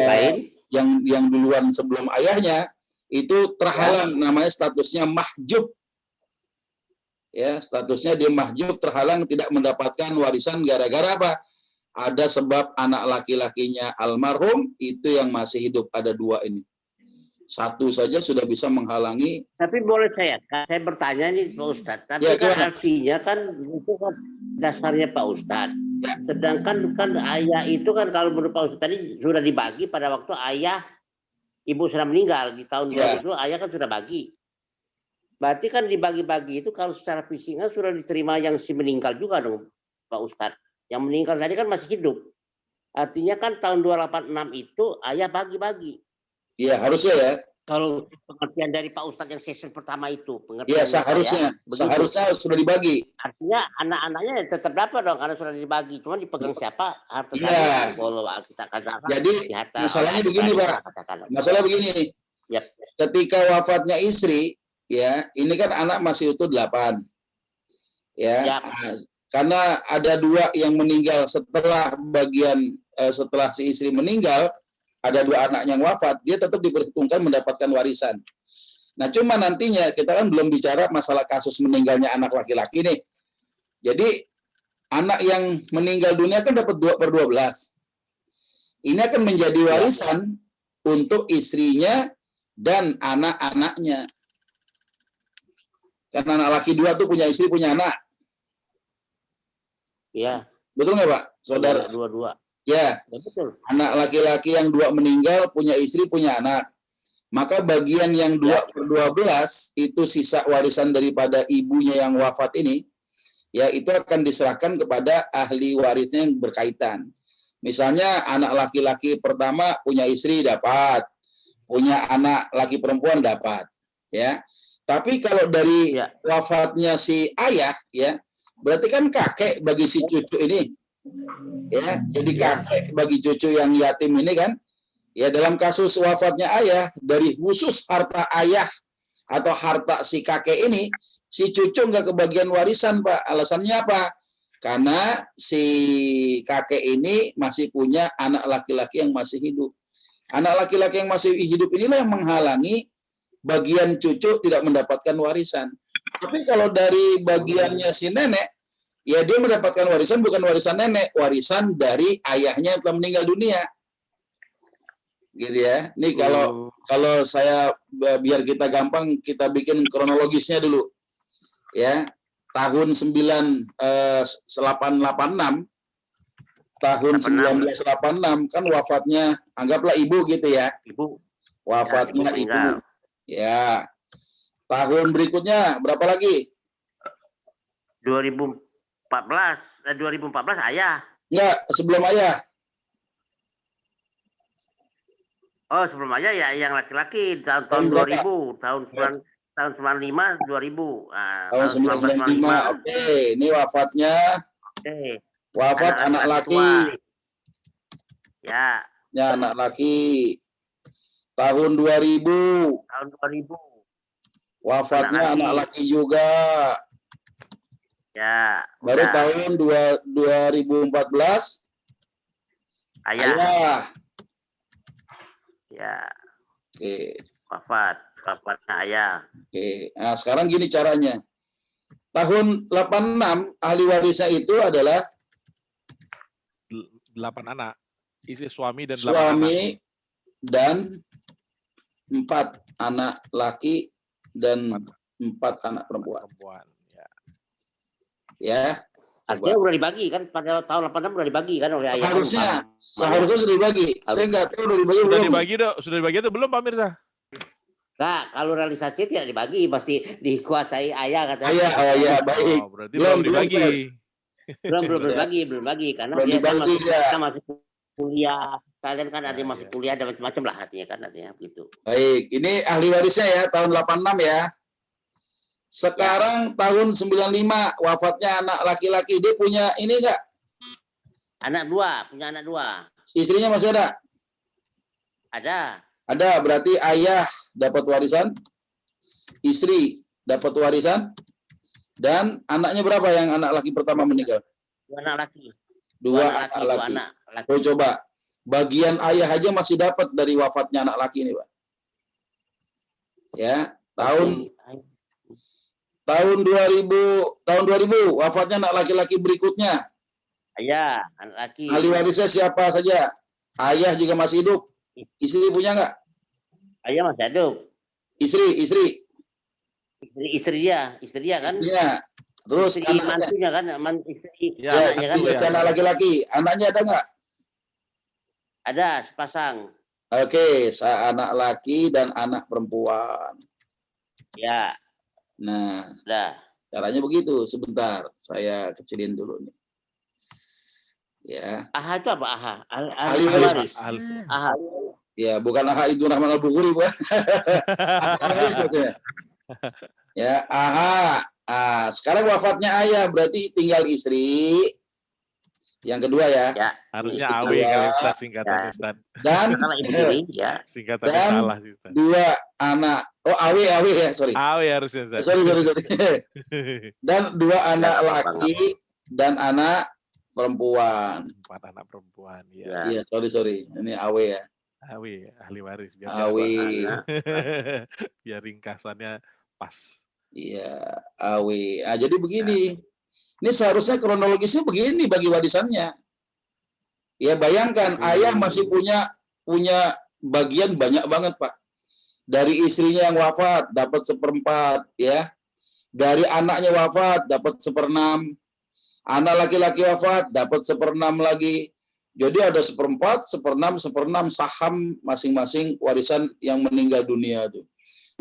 yang duluan sebelum ayahnya itu terhalang, namanya statusnya mahjub. Ya, statusnya dia mahjub, terhalang, tidak mendapatkan warisan gara-gara apa? Ada sebab anak laki-lakinya almarhum itu yang masih hidup, ada 2 ini. 1 saja sudah bisa menghalangi. Tapi boleh saya bertanya nih Pak Ustadz. Tapi Ya, kan artinya kan itu kan dasarnya Pak Ustadz. Ya. Sedangkan kan ayah itu kan kalau menurut Pak Ustadz tadi sudah dibagi pada waktu ibu sudah meninggal di tahun 2000, ayah kan sudah bagi. Berarti kan dibagi-bagi itu kalau secara fisiknya sudah diterima yang si meninggal juga dong Pak Ustadz. Yang meninggal tadi kan masih hidup. Artinya kan tahun 286 itu ayah bagi-bagi. Iya, harusnya ya. Kalau pengertian dari Pak Ustadz yang sesi pertama itu. Iya, seharusnya. Seharusnya sudah dibagi. Artinya anak-anaknya tetap dapat dong karena sudah dibagi. Cuma dipegang siapa? Harta ya. Kalau kita katakan. Jadi masalahnya begini, Pak. Masalah begini. Yep. Ketika wafatnya istri, ya, ini kan anak masih utuh 8. Ya. Yep. Karena ada 2 yang meninggal setelah setelah si istri meninggal, ada 2 anak yang wafat, dia tetap diperhitungkan mendapatkan warisan. Nah, cuma nantinya kita kan belum bicara masalah kasus meninggalnya anak laki-laki nih. Jadi anak yang meninggal dunia kan dapat 2/12. Ini akan menjadi warisan untuk istrinya dan anak-anaknya. Karena anak laki 2 tuh punya istri, punya anak. Iya. Betul nggak, Pak? Saudara? 2. Ya. Betul. Anak laki-laki yang 2 meninggal, punya istri, punya anak. Maka bagian yang 2/12 itu sisa warisan daripada ibunya yang wafat ini, ya itu akan diserahkan kepada ahli warisnya yang berkaitan. Misalnya anak laki-laki pertama punya istri dapat, punya anak laki perempuan dapat, ya. Tapi kalau dari Ya. wafatnya si ayah, ya, berarti kan kakek bagi si cucu ini, ya. Jadi Ya. kakek bagi cucu yang yatim ini kan, ya dalam kasus wafatnya ayah, dari khusus harta ayah atau harta si kakek ini, si cucu nggak kebagian warisan, Pak. Alasannya apa? Karena si kakek ini masih punya anak laki-laki yang masih hidup. Anak laki-laki yang masih hidup inilah yang menghalangi bagian cucu tidak mendapatkan warisan. Tapi kalau dari bagiannya si nenek, ya dia mendapatkan warisan bukan warisan nenek, warisan dari ayahnya yang telah meninggal dunia. Gitu ya. Nih kalau saya biar kita gampang kita bikin kronologisnya dulu. Ya. Tahun 1886 tahun 1986 kan wafatnya, anggaplah ibu gitu ya. Ibu. Wafatnya Ya, ibu. Ya. Tahun berikutnya berapa lagi? 2014 ayah. Enggak, sebelum ayah. Oh, sebelum ayah ya yang laki-laki tahun berapa? 2000, tahun 95 2000. Nah, Tahun 1995. Oke, ini wafatnya. Oke. Wafat anak laki. Ya. Ya, anak laki. Tahun 2000. Tahun 2000. Wafatnya anak laki juga. Ya. Baru Udah. tahun 2014. Ayah. Ya. Oke. Wafatnya ayah. Oke. Nah, sekarang gini caranya. Tahun 86 ahli warisnya itu adalah 8 anak. Istri suami dan 8 suami anak. dan 4 anak laki dan 4 anak perempuan. Ya. Ya. Artinya udah dibagi kan pada tahun 86 udah dibagi kan oleh ayah. Seharusnya sudah dibagi. Saya nggak tahu udah dibagi Sudah belum. dibagi dong, sudah dibagi atau belum Pak Mirza? Nah, kalau realisasi tidak dibagi, masih dikuasai ayah katanya. Ayah, oh ya, baik. Oh, berarti belum dibagi. Belum dibagi karena Belum dia kan dibagi, masih, ya. kita masih kuliah. Kalian kan ada yang masih Iya. kuliah dan macam-macam lah artinya kan artinya begitu. Baik, ini ahli warisnya ya tahun 86 ya. Sekarang tahun 95 wafatnya anak laki-laki. Dia punya ini enggak? Punya anak dua. Istrinya masih ada? Ada. Ada, berarti ayah dapat warisan, istri dapat warisan, dan anaknya berapa yang anak laki pertama meninggal? Dua anak laki. Dua anak laki. Oh, coba, bagian ayah aja masih dapat dari wafatnya anak laki ini, Pak. Ya, tahun 2000 wafatnya anak laki-laki berikutnya. Ayah, anak laki. Ahli warisnya siapa saja? Ayah juga masih hidup. Istri punya nggak? Ayah masih hidup. Istri. Istri dia kan? Iya. Terus Istri anaknya. mantunya kan, istri Ya, anaknya kan. Terus anak laki-laki. Anaknya ada nggak? Ada sepasang. Oke, anak laki dan anak perempuan. Ya, Nah, udah. caranya begitu. Sebentar, saya kecilin dulu nih. Ya. AHA itu apa AHA? Ahli waris. AHA. Ya, bukan AHA itu Rahman Al-Bukhari, Pak. Ya, AHA. Sekarang wafatnya ayah, berarti tinggal istri. Yang kedua ya. Ya. Harusnya Istri AW kedua. kali Ustaz singkatannya Ustaz. Dan Karena ibu tiri, ya. Singkatannya Dan salah sih Ustaz. 2 anak. Oh, AW ya, sorry. AW harusnya Ustaz. Sorry. Dan 2 anak laki dan anak perempuan. 4 anak perempuan, Ya. ya. Iya, sorry. Ini AW ya. AW, ahli waris. Biar AW. biar ringkasannya pas. Iya, AW. Nah, jadi begini. Ini seharusnya kronologisnya begini bagi warisannya. Ya, bayangkan ayah masih punya bagian banyak banget, Pak. Dari istrinya yang wafat dapat 1/4 ya. Dari anaknya wafat dapat 1/6. Anak laki-laki wafat dapat 1/6 lagi. Jadi ada 1/4, 1/6 saham masing-masing warisan yang meninggal dunia itu.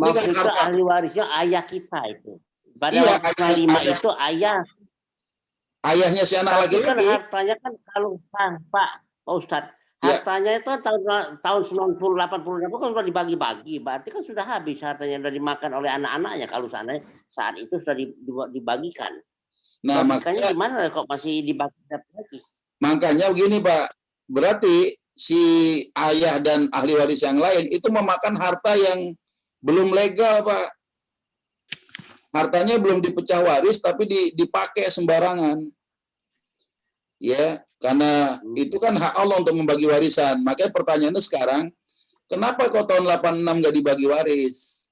Ini kan Maksudnya ahli warisnya ayah kita itu. Pada Iya, waktu ayah. 5 itu ayahnya Ayahnya si anak tapi kan laki-laki. hartanya kan kalau Pak Ustadz, Ya. Hartanya itu kan tahun 90 80 kan sudah dibagi-bagi, berarti kan sudah habis hartanya, sudah dimakan oleh anak-anaknya kalau seandainya saat itu sudah dibagikan. Nah, Logikanya gimana kok masih dibagi lagi? makanya begini Pak, berarti si ayah dan ahli waris yang lain itu memakan harta yang belum legal Pak. Hartanya belum dipecah waris tapi dipakai sembarangan. Ya, karena itu kan hak Allah untuk membagi warisan. Makanya pertanyaannya sekarang, kenapa kok tahun 86 nggak dibagi waris?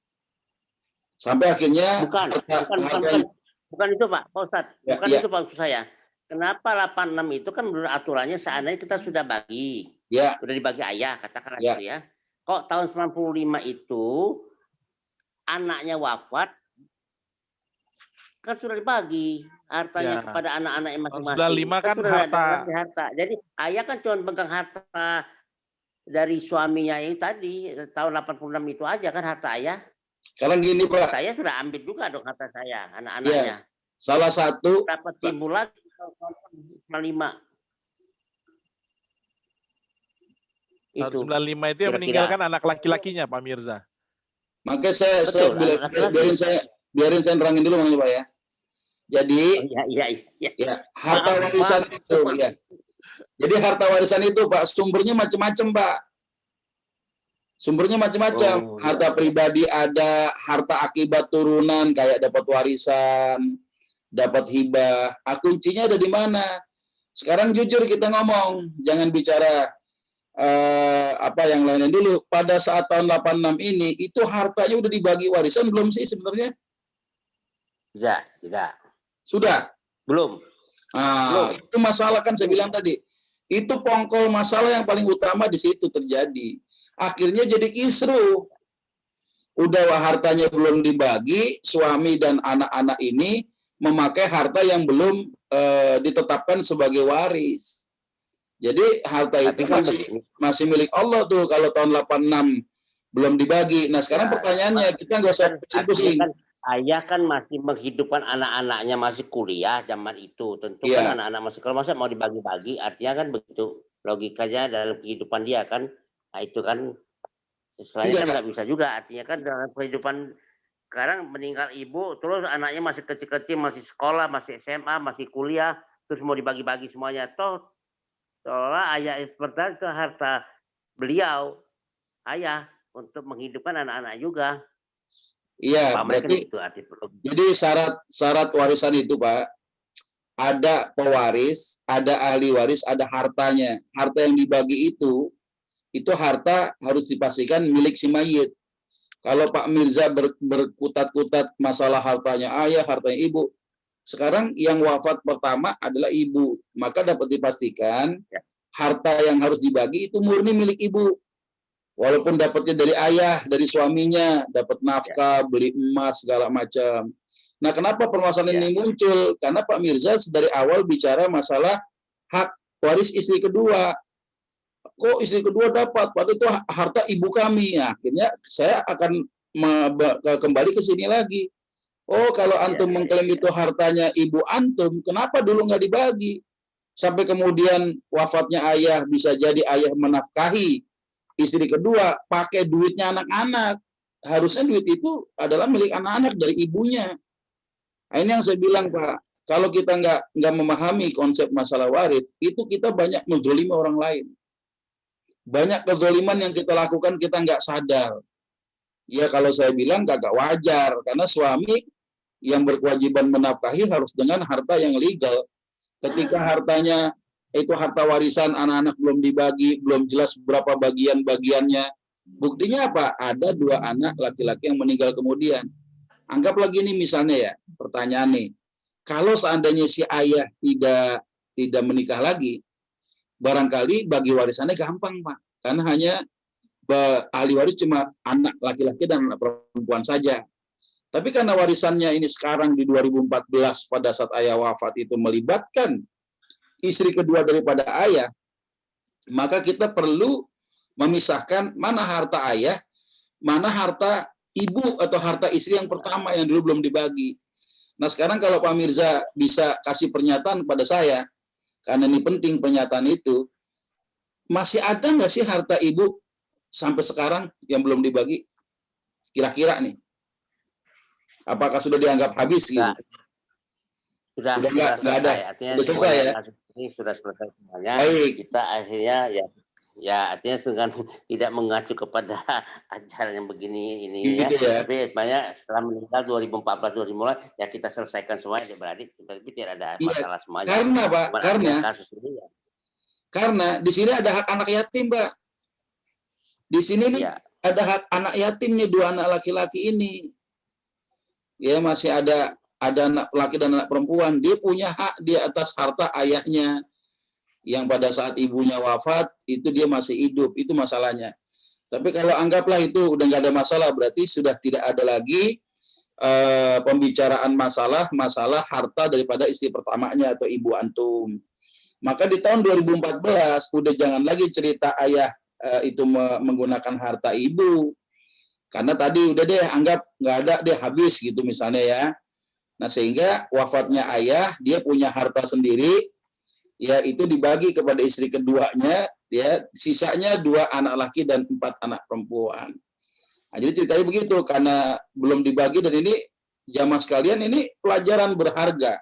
Sampai akhirnya bukan itu Pak Ustadz, ya, bukan ya. itu Pak maksud saya. Kenapa 86 itu kan menurut aturannya seandainya kita sudah bagi, ya. sudah dibagi ayah, katakanlah Ya. gitu ya. Kok tahun 95 itu anaknya wafat, kan sudah dibagi hartanya kepada anak-anaknya masing-masing. 95 kan sudah harta. ada harta. Jadi ayah kan cuma pegang harta dari suaminya ini tadi tahun 86 itu aja kan harta ayah. Sekarang gini Pak. Saya sudah ambil juga dong harta saya, anak-anaknya. Ya. Salah satu dapat timbul lagi tahun 95. Tahun 95 itu yang meninggalkan anak laki-lakinya Pak Mirza. Maka biarin saya nerangin dulu Bang Pak ya. Jadi ya, harta warisan itu ya. Jadi harta warisan itu Pak sumbernya macam-macam Pak. Sumbernya macam-macam. Harta pribadi ada, harta akibat turunan kayak dapat warisan, dapat hibah. Kuncinya ada di mana? Sekarang jujur kita ngomong, jangan bicara apa yang lainnya dulu. Pada saat tahun 86 ini itu hartanya udah dibagi warisan belum sih sebenarnya? Tidak. Sudah? Belum. Belum. Itu masalah kan saya bilang tadi. Itu pongkol masalah yang paling utama di situ terjadi. Akhirnya jadi kisruh. Udah hartanya belum dibagi, suami dan anak-anak ini memakai harta yang belum ditetapkan sebagai waris. Jadi harta itu masih milik Allah tuh kalau tahun 86 belum dibagi. Nah sekarang pertanyaannya kita nggak usah pusing. Ayah kan masih menghidupkan anak-anaknya masih kuliah zaman itu. Tentu kan anak-anak masih kalau masa mau dibagi-bagi artinya kan begitu logikanya dalam kehidupan dia kan. Nah itu kan selain kan nggak bisa juga artinya kan dalam kehidupan sekarang meninggal ibu terus anaknya masih kecil-kecil masih sekolah masih SMA masih kuliah terus mau dibagi-bagi semuanya toh seolah ayah seperti itu harta beliau ayah untuk menghidupkan anak-anak juga. Iya, berarti jadi syarat warisan itu Pak, ada pewaris, ada ahli waris, ada hartanya. Harta yang dibagi itu harta harus dipastikan milik si mayit. Kalau Pak Mirza berkutat-kutat masalah hartanya ayah, hartanya ibu, sekarang yang wafat pertama adalah ibu, maka dapat dipastikan harta yang harus dibagi itu murni milik ibu. Walaupun dapatnya dari ayah, dari suaminya, dapat nafkah, beli emas, segala macam. Nah, kenapa permasalahan ini muncul? Karena Pak Mirza dari awal bicara masalah hak waris istri kedua. Kok istri kedua dapat? Padahal itu harta ibu kami. Nah, akhirnya saya akan kembali ke sini lagi. Oh, kalau antum mengklaim itu hartanya ibu antum, kenapa dulu nggak dibagi? Sampai kemudian wafatnya ayah, bisa jadi ayah menafkahi istri kedua pakai duitnya anak-anak. Harusnya duit itu adalah milik anak-anak dari ibunya. Nah, ini yang saya bilang Pak, kalau kita nggak memahami konsep masalah waris, itu kita banyak menzolimi orang lain. Banyak kezoliman yang kita lakukan kita nggak sadar. Ya kalau saya bilang agak wajar, karena suami yang berkewajiban menafkahi harus dengan harta yang legal. Ketika hartanya itu harta warisan anak-anak belum dibagi, belum jelas berapa bagian-bagiannya. Buktinya apa? Ada 2 anak laki-laki yang meninggal kemudian. Anggap lagi nih misalnya ya, pertanyaan nih. Kalau seandainya si ayah tidak menikah lagi, barangkali bagi warisannya gampang, Pak. Karena hanya ahli waris cuma anak laki-laki dan anak perempuan saja. Tapi karena warisannya ini sekarang di 2014 pada saat ayah wafat itu melibatkan istri kedua daripada ayah, maka kita perlu memisahkan mana harta ayah, mana harta ibu atau harta istri yang pertama yang dulu belum dibagi. Nah sekarang kalau Pak Mirza bisa kasih pernyataan pada saya, karena ini penting pernyataan itu, masih ada nggak sih harta ibu sampai sekarang yang belum dibagi? Kira-kira nih, apakah sudah dianggap habis gitu? Sudah nggak ada. selesai. Artinya Sudah selesai ya? kasus ini sudah selesai semuanya. Baik. Kita akhirnya ya artinya dengan tidak mengacu kepada ajaran yang begini ini Gitu ya. Tapi banyak setelah meninggal 2014 dimulai ya kita selesaikan semuanya adik-beradik, tapi tidak ada masalah semuanya. Karena Pak, Cuman karena kasus ini ya. Karena di sini ada hak anak yatim, Pak. Di sini nih ada hak anak yatim nih, 2 anak laki-laki ini. Ya masih ada anak laki dan anak perempuan. Dia punya hak di atas harta ayahnya yang pada saat ibunya wafat itu dia masih hidup. Itu masalahnya. Tapi kalau anggaplah itu udah nggak ada masalah, berarti sudah tidak ada lagi pembicaraan masalah harta daripada istri pertamanya atau ibu antum. Maka di tahun 2014 udah jangan lagi cerita ayah itu menggunakan harta ibu. Karena tadi udah deh anggap nggak ada deh, habis gitu misalnya ya. Nah sehingga wafatnya ayah, dia punya harta sendiri, ya itu dibagi kepada istri keduanya, ya sisanya 2 anak laki dan 4 anak perempuan. Nah, jadi ceritanya begitu, karena belum dibagi, dan ini jamaah sekalian ini pelajaran berharga.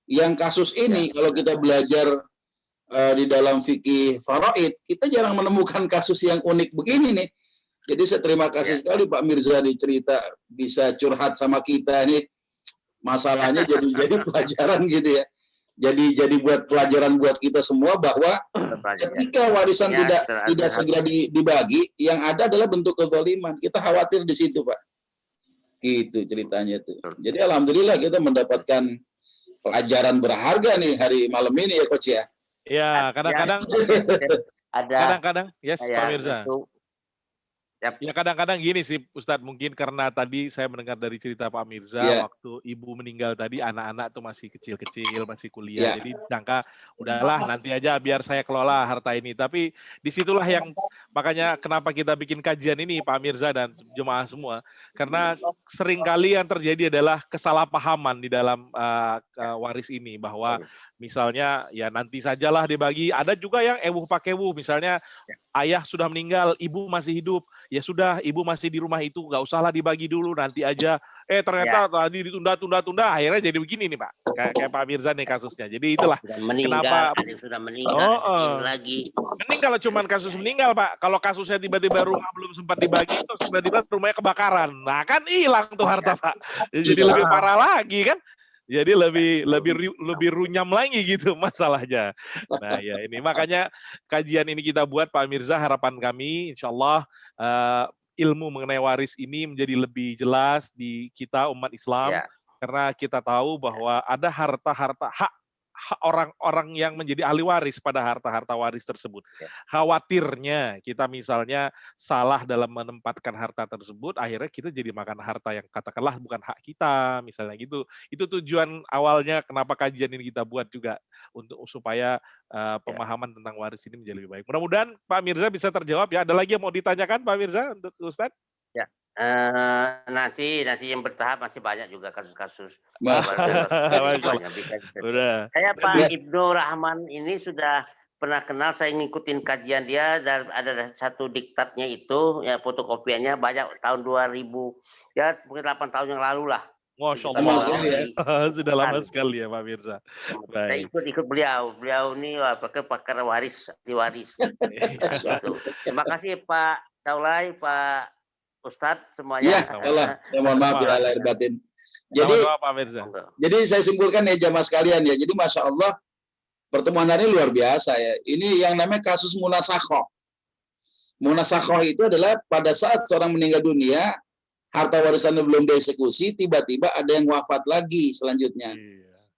Yang kasus ini kalau kita belajar di dalam fikih faraid, kita jarang menemukan kasus yang unik begini nih. Jadi saya terima kasih sekali Pak Mirza dicerita bisa curhat sama kita nih. Masalahnya jadi pelajaran gitu ya. Jadi buat pelajaran buat kita semua bahwa ketika warisan tidak segera dibagi, yang ada adalah bentuk kezaliman. Kita khawatir di situ, Pak. Gitu ceritanya tuh. Jadi alhamdulillah kita mendapatkan pelajaran berharga nih hari malam ini ya Coach ya. Ya, kadang-kadang yes Pak Mirza. Ya kadang-kadang gini sih Ustadz, mungkin karena tadi saya mendengar dari cerita Pak Mirza waktu ibu meninggal tadi anak-anak tuh masih kecil-kecil, masih kuliah. Jadi sangka udahlah nanti aja biar saya kelola harta ini. Tapi disitulah yang makanya kenapa kita bikin kajian ini Pak Mirza dan jemaah semua. Karena seringkali yang terjadi adalah kesalahpahaman di dalam waris ini, bahwa misalnya ya nanti sajalah dibagi. Ada juga yang ewuh pakewuh, misalnya ayah sudah meninggal, ibu masih hidup. Ya sudah, ibu masih di rumah itu, nggak usahlah dibagi dulu, nanti aja. Ternyata tadi ditunda, akhirnya jadi begini nih Pak. Kayak Pak Mirza nih kasusnya. Jadi itulah kenapa sudah meninggal lagi. Mending kalau cuma kasus meninggal Pak. Kalau kasusnya tiba-tiba rumah belum sempat dibagi, terus tiba-tiba rumahnya kebakaran. Nah kan hilang tuh harta Pak. Jadi lebih parah lagi kan. Jadi lebih runyam lagi gitu masalahnya. Nah ya ini makanya kajian ini kita buat Pak Mirza, harapan kami insya Allah ilmu mengenai waris ini menjadi lebih jelas di kita umat Islam. Karena kita tahu bahwa ada harta-harta hak orang-orang yang menjadi ahli waris pada harta-harta waris tersebut. Khawatirnya kita misalnya salah dalam menempatkan harta tersebut, akhirnya kita jadi makan harta yang katakanlah bukan hak kita, misalnya gitu. Itu tujuan awalnya kenapa kajian ini kita buat juga, untuk supaya pemahaman tentang waris ini menjadi lebih baik. Mudah-mudahan Pak Mirza bisa terjawab ya. Ada lagi yang mau ditanyakan Pak Mirza untuk Ustadz? Ya. Nanti yang bertahap masih banyak juga kasus-kasus. Saya Pak Ibnu Rahman ini sudah pernah kenal, saya ngikutin kajian dia, dan ada satu diktatnya itu ya, fotokopiannya banyak tahun 2000 ya mungkin 8 tahun yang lalu lah. Masya Allah, sudah lama sekali ya Pak Mirza. Saya ikut beliau ini pakar waris. Terima kasih Pak Taulay, Pak Ustadz semuanya. Ya, saya mohon maaf ya lahir batin. Jadi saya simpulkan ya jamaah sekalian ya. Jadi Masya Allah pertemuan hari ini luar biasa ya. Ini yang namanya kasus munasakhoh. Munasakhoh itu adalah pada saat seorang meninggal dunia, harta warisannya belum dieksekusi, tiba-tiba ada yang wafat lagi selanjutnya.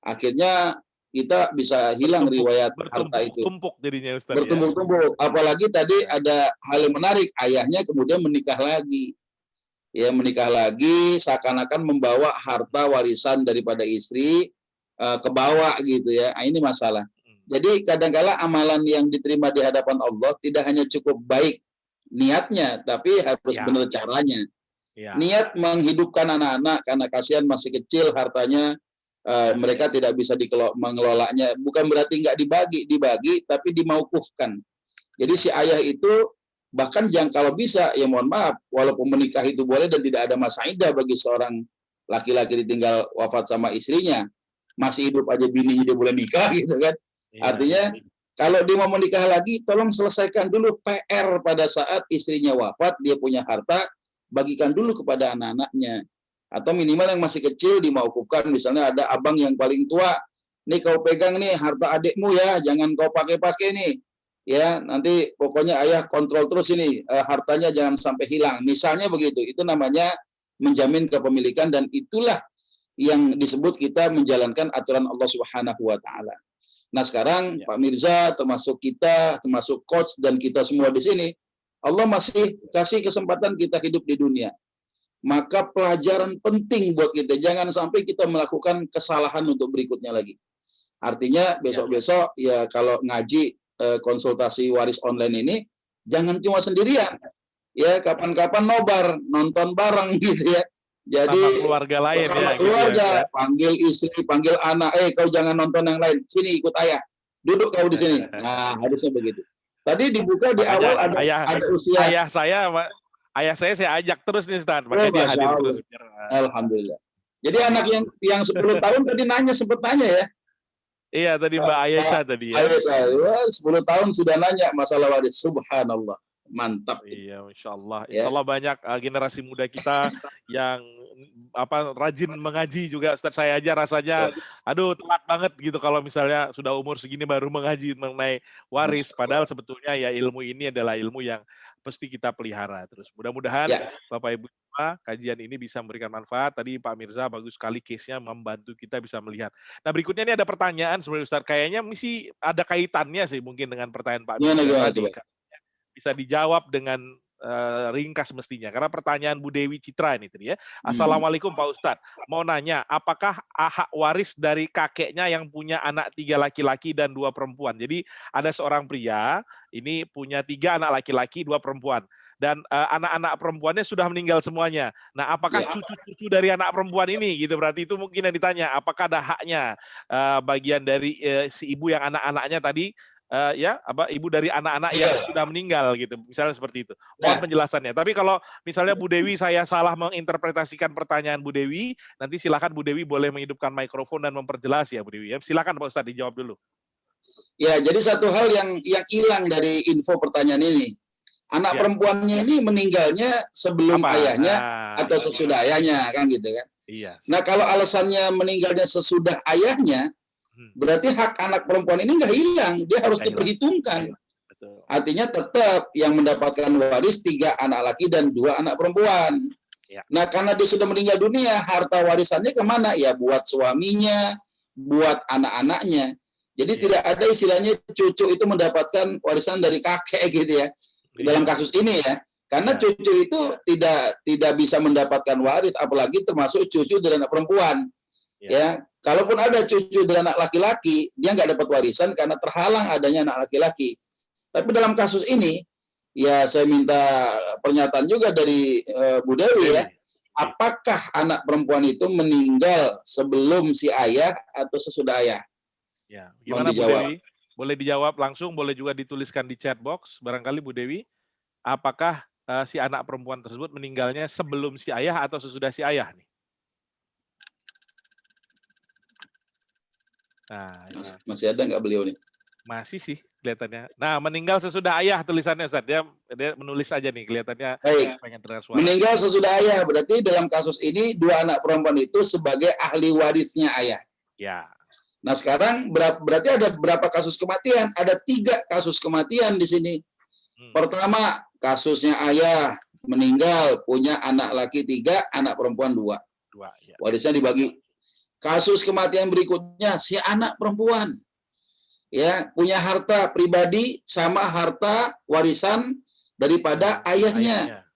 Akhirnya kita bisa hilang riwayat harta itu. Bertumpuk jadinya Ustaz. Bertumpuk-tumpuk. Apalagi tadi ada hal yang menarik, ayahnya kemudian menikah lagi. Ya, menikah lagi seakan-akan membawa harta warisan daripada istri ke bawah gitu ya. Nah, ini masalah. Jadi kadang-kala amalan yang diterima di hadapan Allah tidak hanya cukup baik niatnya, tapi harus benar caranya. Niat menghidupkan anak-anak karena kasihan masih kecil hartanya, mereka tidak bisa mengelolanya. Bukan berarti nggak dibagi, tapi dimaukufkan. Jadi si ayah itu bahkan kalau bisa, ya mohon maaf, walaupun menikah itu boleh dan tidak ada masa iddah bagi seorang laki-laki ditinggal wafat sama istrinya, masih hidup aja bininya dia boleh nikah gitu kan. Artinya kalau dia mau menikah lagi, tolong selesaikan dulu PR pada saat istrinya wafat, dia punya harta, bagikan dulu kepada anak-anaknya. Atau minimal yang masih kecil dimaukufkan, misalnya ada abang yang paling tua, nih kau pegang nih harta adikmu ya, jangan kau pakai-pakai nih. Ya, nanti pokoknya ayah kontrol terus ini, hartanya jangan sampai hilang. Misalnya begitu, itu namanya menjamin kepemilikan dan itulah yang disebut kita menjalankan aturan Allah Subhanahu wa taala. Nah, sekarang Pak Mirza termasuk kita, termasuk coach dan kita semua di sini, Allah masih kasih kesempatan kita hidup di dunia. Maka pelajaran penting buat kita, jangan sampai kita melakukan kesalahan untuk berikutnya lagi. Artinya besok-besok ya kalau ngaji konsultasi waris online ini jangan cuma sendirian. Ya, kapan-kapan nobar, nonton bareng gitu ya. Jadi sama keluarga lain ya, keluarga, gitu ya. panggil istri, panggil anak, kau jangan nonton yang lain. Sini ikut ayah. Duduk kau di sini. Nah, harusnya begitu. Tadi dibuka di awal ada usia. Ayah saya ajak terus nih Ustaz, makanya dia hadir terus. Alhamdulillah. Jadi anak yang 10 tahun tadi sempat nanya ya. Iya, tadi Mbak Aisyah tadi ya. Aisyah, 10 tahun sudah nanya masalah waris. Subhanallah. Mantap. Iya, Insya Allah. Insya Allah banyak generasi muda kita yang rajin mengaji juga. Ustaz, saya aja rasanya, aduh telat banget gitu kalau misalnya sudah umur segini baru mengaji mengenai waris. Padahal sebetulnya ya ilmu ini adalah ilmu yang pasti kita pelihara terus. Mudah-mudahan Bapak Ibu semua kajian ini bisa memberikan manfaat. Tadi Pak Mirza bagus sekali case-nya membantu kita bisa melihat. Nah, berikutnya ini ada pertanyaan sebenarnya Ustaz. Kayaknya mesti ada kaitannya sih mungkin dengan pertanyaan Pak Mirza tadi. Bisa dijawab dengan ringkas mestinya. Karena pertanyaan Bu Dewi Citra ini tadi ya. Assalamualaikum Pak Ustadz. Mau nanya, apakah hak waris dari kakeknya yang punya anak 3 laki-laki dan 2 perempuan? Jadi ada seorang pria, ini punya 3 anak laki-laki, 2 perempuan. Dan anak-anak perempuannya sudah meninggal semuanya. Nah, apakah cucu-cucu dari anak perempuan ini? Gitu berarti itu mungkin yang ditanya. Apakah ada haknya bagian dari si ibu yang anak-anaknya tadi? Ibu dari anak-anak yang sudah meninggal gitu, misalnya seperti itu. Mohon penjelasannya. Tapi kalau misalnya Bu Dewi saya salah menginterpretasikan pertanyaan Bu Dewi, nanti silakan Bu Dewi boleh menghidupkan mikrofon dan memperjelas ya Bu Dewi. Silakan Pak Ustadz dijawab dulu. Ya, jadi satu hal yang hilang dari info pertanyaan ini. Anak perempuannya ini meninggalnya sebelum ayahnya atau sesudah ayahnya kan gitu kan. Iya. Nah, kalau alasannya meninggalnya sesudah ayahnya, berarti hak anak perempuan ini nggak hilang, dia harus diperhitungkan. Artinya tetap yang mendapatkan waris 3 anak laki dan 2 anak perempuan. Nah, karena dia sudah meninggal dunia, harta warisannya kemana? Ya buat suaminya, buat anak-anaknya. Jadi tidak ada istilahnya cucu itu mendapatkan warisan dari kakek gitu ya. Dalam kasus ini ya. Karena cucu itu tidak bisa mendapatkan waris, apalagi termasuk cucu dari anak perempuan. Ya, kalaupun ada cucu dari anak laki-laki, dia nggak dapat warisan karena terhalang adanya anak laki-laki. Tapi dalam kasus ini, ya saya minta pernyataan juga dari Bu Dewi ya, apakah anak perempuan itu meninggal sebelum si ayah atau sesudah ayah? Ya, gimana Bu Dewi? Boleh dijawab langsung, boleh juga dituliskan di chat box. Barangkali Bu Dewi, apakah si anak perempuan tersebut meninggalnya sebelum si ayah atau sesudah si ayah nih? Nah, masih ada nggak beliau nih? Masih sih kelihatannya. Nah, meninggal sesudah ayah tulisannya Ustaz. Dia menulis aja nih kelihatannya. Pengen dengar suara. Meninggal sesudah ayah berarti dalam kasus ini 2 anak perempuan itu sebagai ahli warisnya ayah. Ya. Nah, sekarang berarti ada berapa kasus kematian? Ada 3 kasus kematian di sini. Pertama, kasusnya ayah meninggal punya anak laki 3, anak perempuan 2. Warisnya dibagi. Kasus kematian berikutnya si anak perempuan ya punya harta pribadi sama harta warisan daripada ayahnya.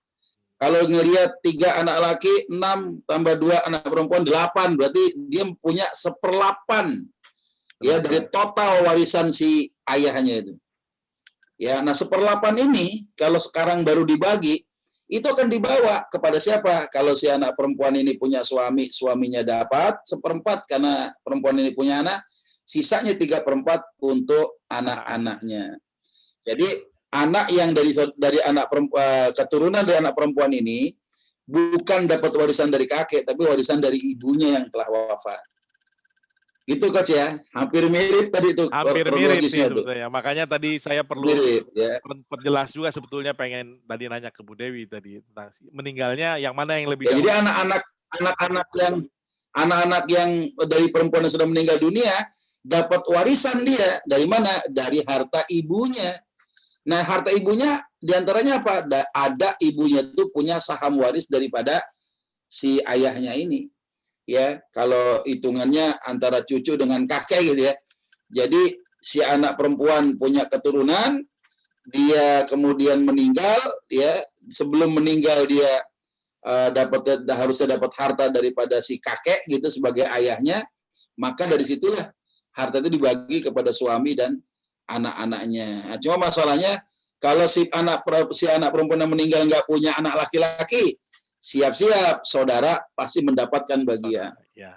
Kalau ngelihat 3 anak laki 6 tambah 2 anak perempuan 8 berarti dia punya 1/8 ya dari total warisan si ayahnya itu. Ya, nah 1/8 ini kalau sekarang baru dibagi itu akan dibawa kepada siapa? Kalau si anak perempuan ini punya suami, suaminya dapat 1/4 karena perempuan ini punya anak, sisanya 3/4 untuk anak-anaknya. Jadi anak yang dari anak perempuan, keturunan dari anak perempuan ini bukan dapat warisan dari kakek, tapi warisan dari ibunya yang telah wafat. Itu Coach ya, hampir mirip tadi itu Hampir mirip sih kronologisnya tuh. sebetulnya. Makanya tadi saya perlu Mirip ya. perjelas juga sebetulnya, pengen tadi nanya ke Bu Dewi tadi tentang meninggalnya yang mana yang lebih Ya, dahulu. jadi anak-anak yang dari perempuan yang sudah meninggal dunia dapat warisan dia dari mana? Dari harta ibunya. Nah, harta ibunya diantaranya apa? Ada ibunya itu punya saham waris daripada si ayahnya ini. Ya, kalau hitungannya antara cucu dengan kakek gitu ya. Jadi si anak perempuan punya keturunan, dia kemudian meninggal, ya sebelum meninggal dia harusnya dapat harta daripada si kakek gitu sebagai ayahnya, maka dari situlah harta itu dibagi kepada suami dan anak-anaknya. Nah, cuma masalahnya kalau si anak perempuan yang meninggal nggak punya anak laki-laki, siap-siap saudara pasti mendapatkan bagian. Ya.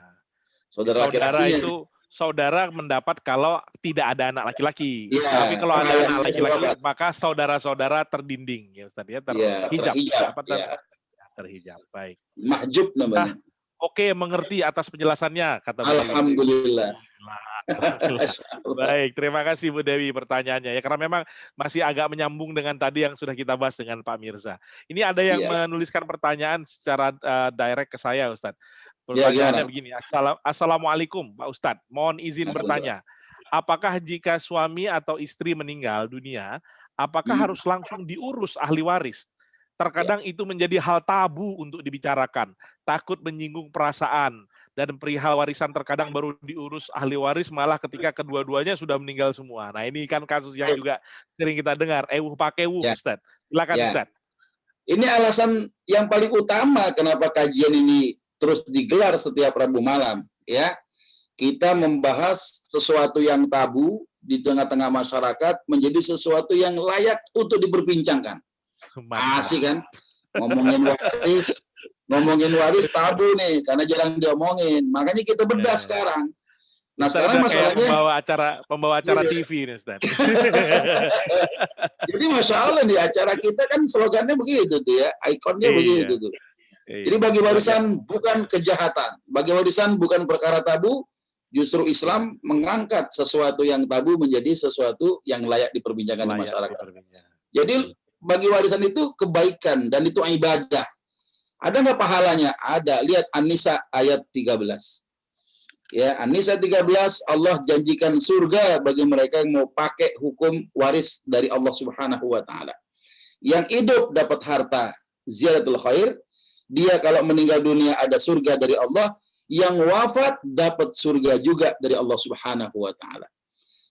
Saudara laki-lakinya. itu saudara mendapat kalau tidak ada anak laki-laki. Ya, Tapi kalau ada ayahnya anak laki-laki, sahabat. maka saudara-saudara terdinding ya Ustaz ya, terhijab. terhijab, Apa, ya. terhijab. Baik. Mahjub namanya. Oke, mengerti atas penjelasannya, kata Bu Dewi. Alhamdulillah. Baik, terima kasih Bu Dewi pertanyaannya ya, karena memang masih agak menyambung dengan tadi yang sudah kita bahas dengan Pak Mirza. Ini ada yang menuliskan pertanyaan secara direct ke saya, Ustadz. Pertanyaannya begini, Assalamualaikum Pak Ustadz, mohon izin bertanya, apakah jika suami atau istri meninggal dunia, apakah harus langsung diurus ahli waris? Terkadang itu menjadi hal tabu untuk dibicarakan, takut menyinggung perasaan, dan perihal warisan terkadang baru diurus ahli waris malah ketika kedua-duanya sudah meninggal semua. Nah, ini kan kasus yang juga sering kita dengar, ewuh pakewuh, Ustadz. Silakan Ustadz. Ini alasan yang paling utama kenapa kajian ini terus digelar setiap Rabu malam, ya. Kita membahas sesuatu yang tabu di tengah-tengah masyarakat menjadi sesuatu yang layak untuk diperbincangkan. Asik kan? Ngomongin waris tabu nih, karena jarang diomongin. Makanya kita bedah sekarang. Nah, sekarang masalahnya pembawa acara TV nih, Ustaz. Jadi Masya Allah di acara kita kan slogannya begitu tuh ya, ikonnya begitu tuh. Jadi bagi warisan bukan kejahatan, bagi warisan bukan perkara tabu, justru Islam mengangkat sesuatu yang tabu menjadi sesuatu yang layak diperbincangkan di masyarakat. Jadi bagi warisan itu kebaikan dan itu ibadah. Ada nggak pahalanya? Ada. Lihat An-Nisa ayat 13. Ya, An-Nisa 13 Allah janjikan surga bagi mereka yang mau pakai hukum waris dari Allah Subhanahu wa taala. Yang hidup dapat harta ziyadatul khair, dia kalau meninggal dunia ada surga dari Allah, yang wafat dapat surga juga dari Allah Subhanahu wa taala.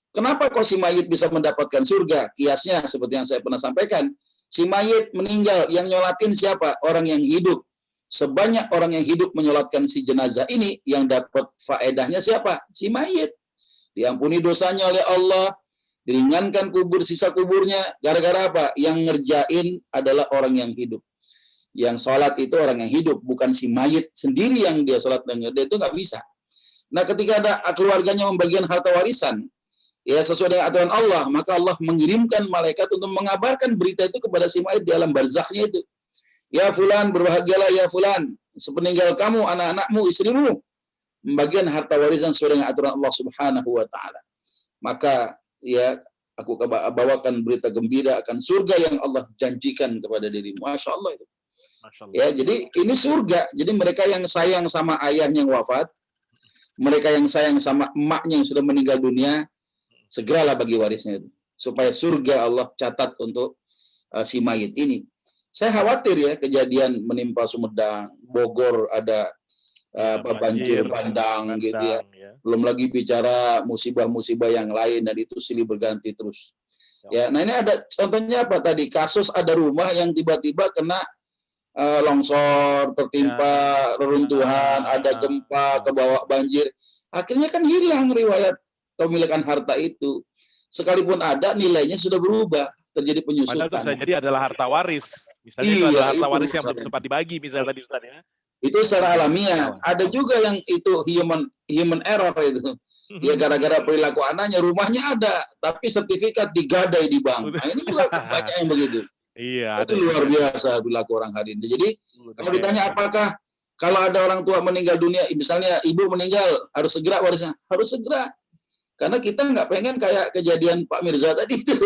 Kenapa kok si mayit bisa mendapatkan surga? Kiasnya seperti yang saya pernah sampaikan, si mayit meninggal, yang nyolatin siapa? Orang yang hidup. Sebanyak orang yang hidup menyolatkan si jenazah ini, yang dapat faedahnya siapa? Si mayit. Diampuni dosanya oleh Allah, diringankan sisa kuburnya. Gara-gara apa? Yang ngerjain adalah orang yang hidup. Yang sholat itu orang yang hidup, bukan si mayit sendiri yang dia sholat dan dia itu nggak bisa. Nah, ketika ada keluarganya membagikan harta warisan, ya sesuai dengan aturan Allah, maka Allah mengirimkan malaikat untuk mengabarkan berita itu kepada si mayit di alam barzakhnya itu. Ya fulan, berbahagialah ya fulan, sepeninggal kamu, anak-anakmu, istrimu, membagikan harta warisan sesuai dengan aturan Allah Subhanahu wa taala. Maka ya aku bawakan berita gembira akan surga yang Allah janjikan kepada dirimu. Masya Allah itu. Ya, jadi ini surga. Jadi mereka yang sayang sama ayahnya yang wafat, mereka yang sayang sama emaknya yang sudah meninggal dunia, segeralah bagi warisnya itu, supaya surga Allah catat untuk si mayit ini. Saya khawatir ya kejadian menimpa Sumedang, Bogor ada banjir bandang gitu ya. Belum lagi bicara musibah-musibah yang lain dan itu silih berganti terus. Ya, nah ini ada contohnya apa tadi? Kasus ada rumah yang tiba-tiba kena longsor, tertimpa reruntuhan, ada gempa, kebawa banjir. Akhirnya kan hilang riwayat kepemilikan harta itu. Sekalipun ada, nilainya sudah berubah, terjadi penyusutan. Padahal itu bisa jadi adalah harta waris. Misalnya itu adalah harta waris yang belum sempat dibagi, misalnya tadi Ustaz ya. Itu secara alamiah. Salah. Ada juga yang itu human error itu. Ya gara-gara perilaku anaknya, rumahnya ada, tapi sertifikat digadai di bank. Nah, ini juga banyak yang begitu. Iya, Itu ada luar juga. biasa perilaku orang hari ini. Jadi Udah kalau kayak ditanya apakah kalau ada orang tua meninggal dunia, misalnya ibu meninggal, harus segera warisnya? Harus segera. Karena kita nggak pengen kayak kejadian Pak Mirza tadi itu.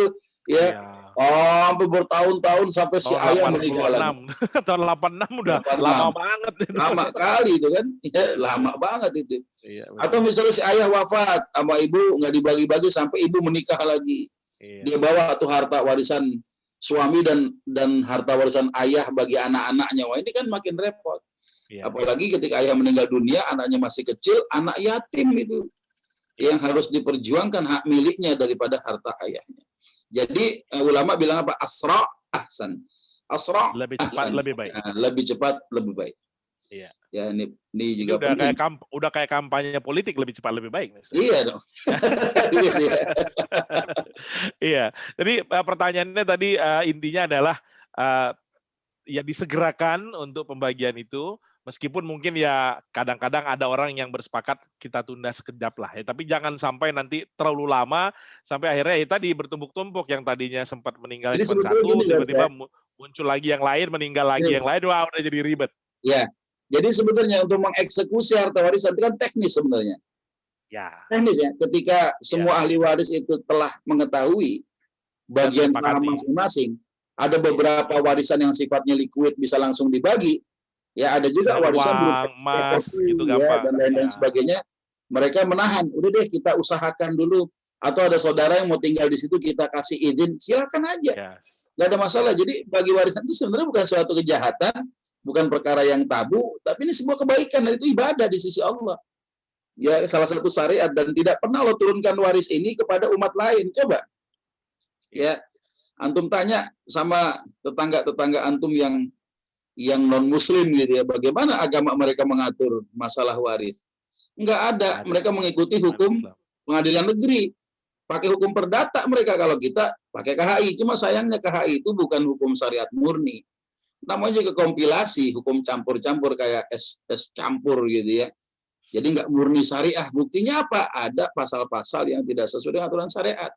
Ya, iya. sampai bertahun-tahun sampai si Tahun ayah meninggal lagi. 86. Tahun 86 udah 86. lama banget itu. Lama kali itu kan. Ya, lama banget itu. Iya, Atau betul. misalnya si ayah wafat sama ibu nggak dibagi-bagi sampai ibu menikah lagi. Iya. Dia bawa tuh harta warisan suami dan harta warisan ayah bagi anak-anaknya. Wah, ini kan makin repot. Iya. Apalagi ketika ayah meninggal dunia, anaknya masih kecil, anak yatim itu yang harus diperjuangkan hak miliknya daripada harta ayahnya. Jadi ulama bilang apa? Asra ahsan. Asra Lebih cepat, ahsan. lebih baik. Nah, lebih cepat, lebih baik. Iya. Ya, ini Ini juga udah penting. kayak kampanye politik, lebih cepat lebih baik. Iya dong. Iya. Jadi pertanyaannya tadi intinya adalah ya disegerakan untuk pembagian itu, meskipun mungkin ya kadang-kadang ada orang yang bersepakat kita tunda sekejap lah ya, tapi jangan sampai nanti terlalu lama sampai akhirnya ya tadi bertumpuk-tumpuk, yang tadinya sempat meninggal Jadi cuma sebetulnya satu, gini, tiba-tiba muncul lagi yang lain, meninggal lagi yang lain, wah udah jadi ribet. Ya. Jadi sebenarnya untuk mengeksekusi harta warisan itu kan teknis sebenarnya. Ya. Teknis ya. Ketika semua ahli waris itu telah mengetahui bagian saham masing-masing, ada beberapa warisan yang sifatnya liquid bisa langsung dibagi. Ya, ada juga warisan berupa emas gitu ya, gampang. dan lain-lain sebagainya. Mereka menahan. Udah deh kita usahakan dulu. Atau ada saudara yang mau tinggal di situ kita kasih izin, silakan aja. Yes. Nggak ada masalah. Jadi bagi warisan itu sebenarnya bukan suatu kejahatan, bukan perkara yang tabu, tapi ini sebuah kebaikan dan itu ibadah di sisi Allah. Ya, salah satu syariat dan tidak pernah Allah turunkan waris ini kepada umat lain. Coba. Ya, antum tanya sama tetangga-tetangga antum yang non muslim gitu ya, bagaimana agama mereka mengatur masalah waris? Enggak ada. Mereka mengikuti hukum pengadilan negeri. Pakai hukum perdata mereka, kalau kita pakai KHI. Cuma sayangnya KHI itu bukan hukum syariat murni. Namanya juga kompilasi, hukum campur-campur kayak es campur gitu ya. Jadi nggak murni syariah. Buktinya apa? Ada pasal-pasal yang tidak sesuai dengan aturan syariat.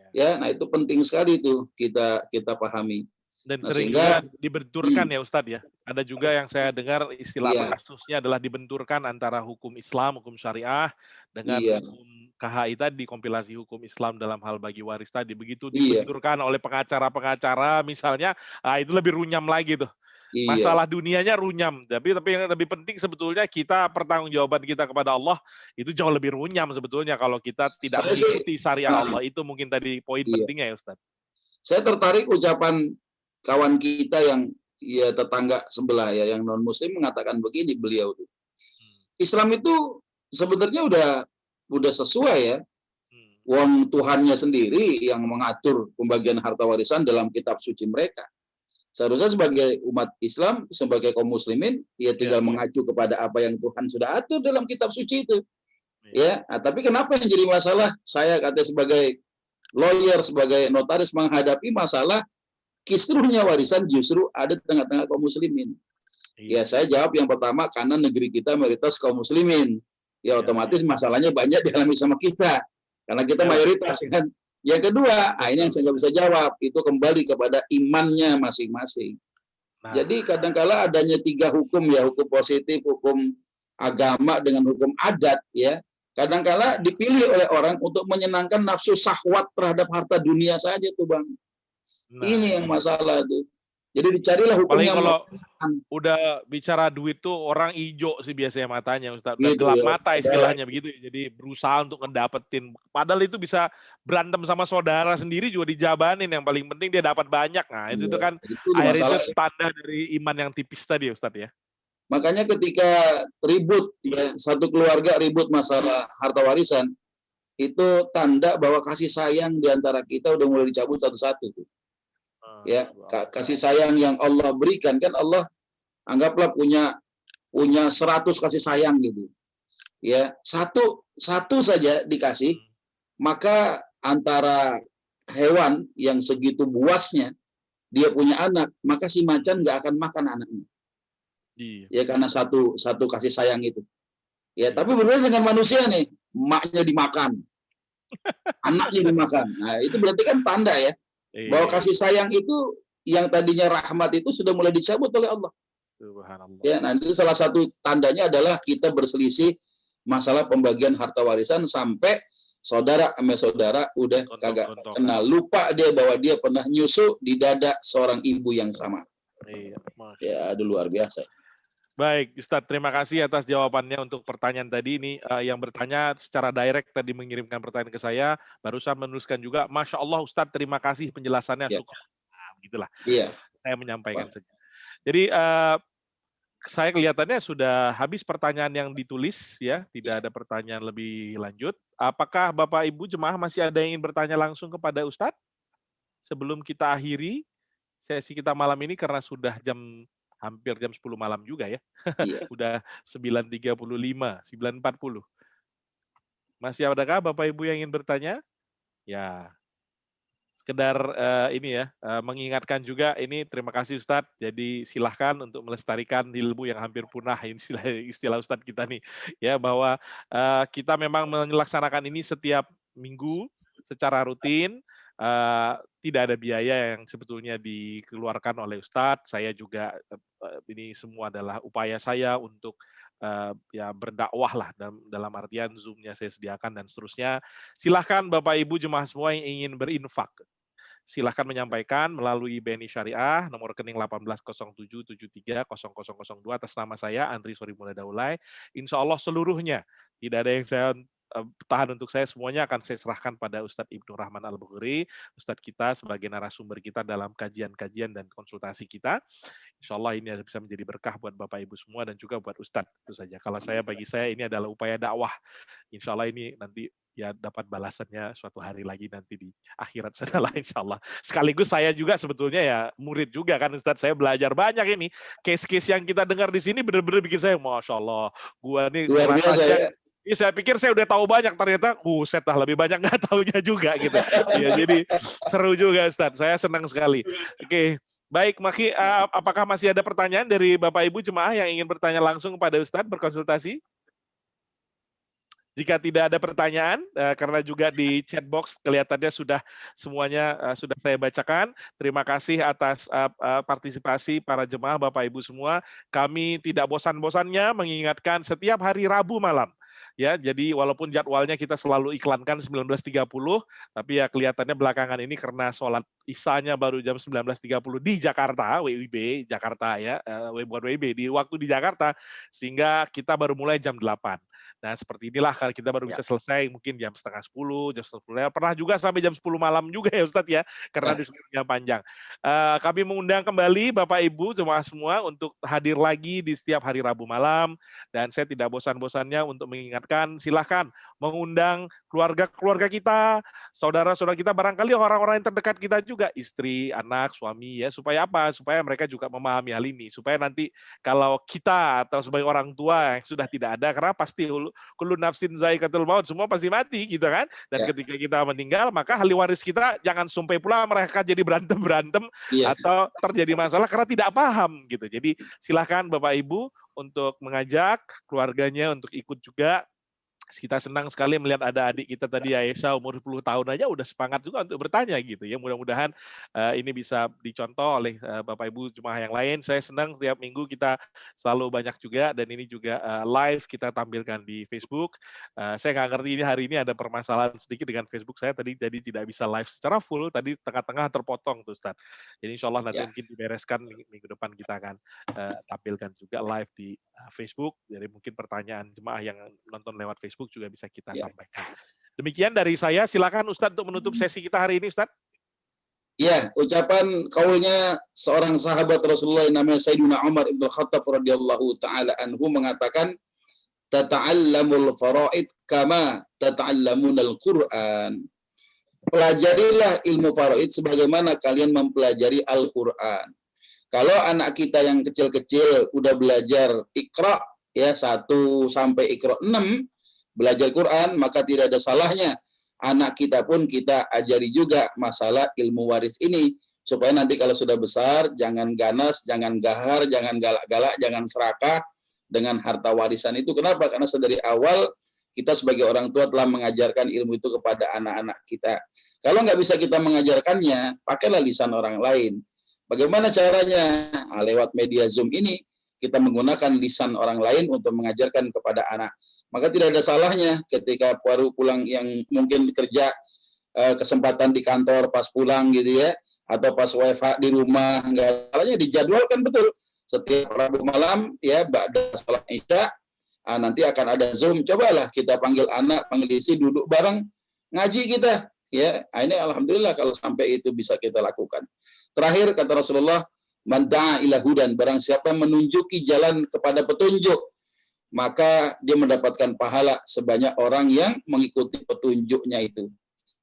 Ya, nah itu penting sekali itu kita pahami. Dan nah, sering sehingga, juga dibenturkan ya Ustadz ya. Ada juga yang saya dengar istilah kasusnya adalah dibenturkan antara hukum Islam, hukum syariah dengan hukum KHI tadi, kompilasi hukum Islam dalam hal bagi waris tadi. Begitu dibenturkan oleh pengacara-pengacara misalnya, itu lebih runyam lagi tuh. Masalah dunianya runyam, tapi yang lebih penting sebetulnya kita, pertanggungjawaban kita kepada Allah itu jauh lebih runyam sebetulnya kalau kita tidak mengikuti syariah Allah. Itu mungkin tadi poin pentingnya ya Ustadz. Saya tertarik ucapan kawan kita yang ya tetangga sebelah ya, yang non muslim, mengatakan begini beliau tuh. Islam itu sebenarnya udah sesuai ya. Wong Tuhannya sendiri yang mengatur pembagian harta warisan dalam kitab suci mereka. Seharusnya sebagai umat Islam, sebagai kaum muslimin, ya tinggal mengacu kepada apa yang Tuhan sudah atur dalam kitab suci itu. Ya, nah, tapi kenapa yang jadi masalah? Saya kata sebagai lawyer, sebagai notaris menghadapi masalah kisruhnya warisan justru ada di tengah-tengah kaum muslimin. Ya, saya jawab yang pertama karena negeri kita mayoritas kaum muslimin. Ya, otomatis masalahnya banyak dialami sama kita. Karena kita mayoritas kan. Yang kedua, ini yang saya nggak bisa jawab, itu kembali kepada imannya masing-masing. Jadi kadang-kala adanya 3 hukum ya, hukum positif, hukum agama dengan hukum adat ya. Kadang-kala dipilih oleh orang untuk menyenangkan nafsu syahwat terhadap harta dunia saja tuh Bang. Ini yang masalah tuh. Jadi dicarilah hukumnya. Paling kalau udah bicara duit tuh orang ijo sih biasanya matanya Ustaz. Udah gelap mata istilahnya begitu. Jadi berusaha untuk ngedapetin. Padahal itu bisa berantem sama saudara sendiri juga dijabanin. Yang paling penting dia dapat banyak. Nah itu tuh kan akhirnya itu tanda dari iman yang tipis tadi Ustaz ya. Makanya ketika ribut, ya, satu keluarga ribut masalah harta warisan, itu tanda bahwa kasih sayang diantara kita udah mulai dicabut satu-satu tuh. Ya, kasih sayang yang Allah berikan, kan Allah anggaplah punya 100 kasih sayang gitu. Ya, satu saja dikasih, maka antara hewan yang segitu buasnya dia punya anak, maka si macan nggak akan makan anaknya. Iya. Ya karena satu kasih sayang itu. Ya, tapi berbeda dengan manusia nih, emaknya dimakan, anaknya dimakan. Nah, itu berarti kan tanda ya bahwa Iya. kasih sayang itu yang tadinya rahmat itu sudah mulai dicabut oleh Allah. Subhanallah. Ya, nanti salah satu tandanya adalah kita berselisih masalah pembagian harta warisan sampai saudara sama saudara udah kagak Gontok-gontokan. kenal, lupa dia bahwa dia pernah nyusu di dada seorang ibu yang sama. Iya, Masya Ya, aduh luar biasa. Baik, Ustadz, terima kasih atas jawabannya untuk pertanyaan tadi. Ini yang bertanya secara direct tadi mengirimkan pertanyaan ke saya, barusan menuliskan juga, Masya Allah Ustadz, terima kasih penjelasannya. Ya. Nah, begitulah, Iya. saya menyampaikan saja. Jadi saya kelihatannya sudah habis pertanyaan yang ditulis, ya, tidak ada pertanyaan lebih lanjut. Apakah Bapak Ibu jemaah masih ada yang ingin bertanya langsung kepada Ustadz sebelum kita akhiri sesi kita malam ini karena sudah hampir jam 10 malam juga ya. Iya. Udah 9.35, 9.40. Masih adakah Bapak Ibu yang ingin bertanya? Ya, sekedar ini ya, mengingatkan juga ini terima kasih Ustadz. Jadi silahkan untuk melestarikan ilmu yang hampir punah, ini istilah Ustadz kita nih. Ya, bahwa kita memang melaksanakan ini setiap minggu secara rutin. Tidak ada biaya yang sebetulnya dikeluarkan oleh Ustadz. Saya juga ini semua adalah upaya saya untuk ya berdakwah lah dalam artian Zoom-nya saya sediakan dan seterusnya. Silahkan Bapak Ibu jemaah semua yang ingin berinfak. Silahkan menyampaikan melalui BNI Syariah nomor rekening 1807730002 atas nama saya Andri Sorimula Daulay. Insya Allah seluruhnya tidak ada yang saya tahan untuk saya, semuanya akan saya serahkan pada Ustadz Ibnu Rahman Al-Bukhari, Ustadz kita sebagai narasumber kita dalam kajian-kajian dan konsultasi kita. Insya Allah ini bisa menjadi berkah buat Bapak Ibu semua dan juga buat Ustadz, itu saja. Kalau bagi saya ini adalah upaya dakwah. Insya Allah ini nanti ya dapat balasannya suatu hari lagi nanti di akhirat sana lah insya Allah. Sekaligus saya juga sebetulnya ya murid juga kan Ustadz, saya belajar banyak ini. Case-case yang kita dengar di sini benar-benar bikin saya, Masya Allah, gua nih Luar biasa ya. saya pikir saya udah tahu banyak, ternyata buset lah lebih banyak nggak taunya juga gitu. Ya, jadi seru juga Ustadz, saya senang sekali. Oke, baik Maki, apakah masih ada pertanyaan dari Bapak Ibu jemaah yang ingin bertanya langsung kepada Ustadz berkonsultasi? Jika tidak ada pertanyaan, karena juga di chat box kelihatannya sudah semuanya sudah saya bacakan. Terima kasih atas partisipasi para jemaah Bapak Ibu semua. Kami tidak bosan-bosannya mengingatkan setiap hari Rabu malam. Ya, jadi walaupun jadwalnya kita selalu iklankan 19.30, tapi ya kelihatannya belakangan ini karena sholat Isya-nya baru jam 19.30 di Jakarta, WIB Jakarta ya, bukan WIB, di waktu di Jakarta, sehingga kita baru mulai jam 8. Nah, seperti inilah kalau kita baru bisa selesai mungkin jam setengah 10, jam 10. Pernah juga sampai jam 10 malam juga ya Ustadz ya, karena diskusinya panjang. Kami mengundang kembali Bapak Ibu jemaah semua untuk hadir lagi di setiap hari Rabu malam, dan saya tidak bosan-bosannya untuk mengingatkan, silahkan mengundang keluarga-keluarga kita, saudara-saudara kita, barangkali orang-orang yang terdekat kita juga, istri, anak, suami ya, supaya apa? Supaya mereka juga memahami hal ini, supaya nanti kalau kita atau sebagai orang tua yang sudah tidak ada, karena pasti kullu nafsin zaikatul maut, semua pasti mati gitu kan, dan ketika kita meninggal maka ahli waris kita jangan sampai pula mereka jadi berantem atau terjadi masalah karena tidak paham gitu. Jadi silakan Bapak Ibu untuk mengajak keluarganya untuk ikut juga. Kita senang sekali melihat ada adik kita tadi Aisyah umur 10 tahun aja udah semangat juga untuk bertanya gitu ya. Mudah-mudahan ini bisa dicontoh oleh Bapak Ibu jemaah yang lain. Saya senang setiap minggu kita selalu banyak juga, dan ini juga live kita tampilkan di Facebook. Saya nggak ngerti ini hari ini ada permasalahan sedikit dengan Facebook saya tadi, jadi tidak bisa live secara full, tadi tengah-tengah terpotong tuh Ustaz. Jadi insya Allah nanti mungkin dibereskan minggu depan kita akan tampilkan juga live di Facebook. Jadi mungkin pertanyaan jemaah yang nonton lewat Facebook juga bisa kita sampaikan. Demikian dari saya, silakan Ustadz untuk menutup sesi kita hari ini Ustadz. Ya, ucapan kaulnya seorang sahabat Rasulullah yang namanya Sayyidina Umar Ibn Khattab radhiyallahu ta'ala anhu mengatakan, tata'allamul faraid kama tata'allamunal Qur'an. Pelajarilah ilmu faraid sebagaimana kalian mempelajari Al-Qur'an. Kalau anak kita yang kecil-kecil udah belajar Iqra ya 1 sampai Iqra 6 belajar Quran, maka tidak ada salahnya anak kita pun kita ajari juga masalah ilmu waris ini supaya nanti kalau sudah besar jangan ganas, jangan gahar, jangan galak-galak, jangan serakah dengan harta warisan itu. Kenapa? Karena sedari awal kita sebagai orang tua telah mengajarkan ilmu itu kepada anak-anak kita. Kalau nggak bisa kita mengajarkannya, pakailah lisan orang lain. Bagaimana caranya? Lewat media Zoom ini, kita menggunakan lisan orang lain untuk mengajarkan kepada anak. Maka tidak ada salahnya ketika baru pulang yang mungkin kerja, kesempatan di kantor pas pulang gitu ya, atau pas WFH di rumah, nggak salahnya dijadwalkan betul. Setiap Rabu malam ya, ba'da salat Isya, nanti akan ada Zoom. Cobalah kita panggil anak, panggil istri, duduk bareng, ngaji kita. Ya, ini alhamdulillah kalau sampai itu bisa kita lakukan. Terakhir kata Rasulullah, man da'a ila hudan, barang siapa menunjuki jalan kepada petunjuk, maka dia mendapatkan pahala sebanyak orang yang mengikuti petunjuknya itu.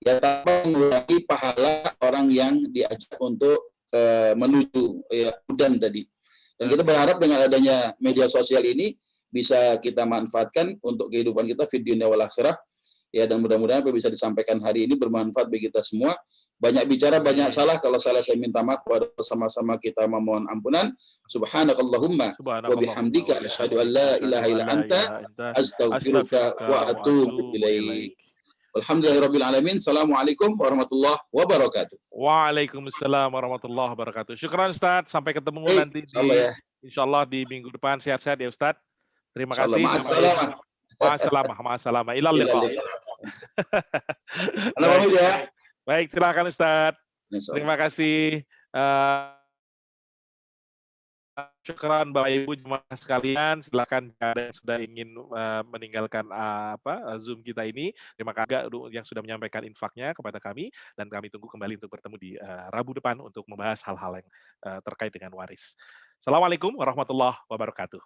Ya, tanpa mengurangi pahala orang yang diajak untuk menuju ya, hudan tadi. Dan kita berharap dengan adanya media sosial ini bisa kita manfaatkan untuk kehidupan kita fid dunya wal akhirah. Ya, dan mudah-mudahan apa bisa disampaikan hari ini bermanfaat bagi kita semua. Banyak bicara, banyak salah. Kalau salah saya minta maaf, bersama-sama kita memohon ampunan. Subhanakallahumma wa bihamdika asyhadu an la ilaha illa anta astaghfiruka wa atubu ilaik. Alhamdulillahirabbil alamin. Assalamualaikum warahmatullahi wabarakatuh. Waalaikumsalam warahmatullahi wabarakatuh. Syukran Ustaz, sampai ketemu nanti di insyaallah di minggu depan. Sehat-sehat ya Ustaz. Terima kasih. Ma'assalamah. Ilal liqa. Baik, silakan Ustaz. Terima kasih. Syukran Bapak Ibu jemaah sekalian, silakan jika ada yang sudah ingin meninggalkan Zoom kita ini. Terima kasih yang sudah menyampaikan infaknya kepada kami, dan kami tunggu kembali untuk bertemu di Rabu depan untuk membahas hal-hal yang terkait dengan waris. Assalamualaikum warahmatullahi wabarakatuh.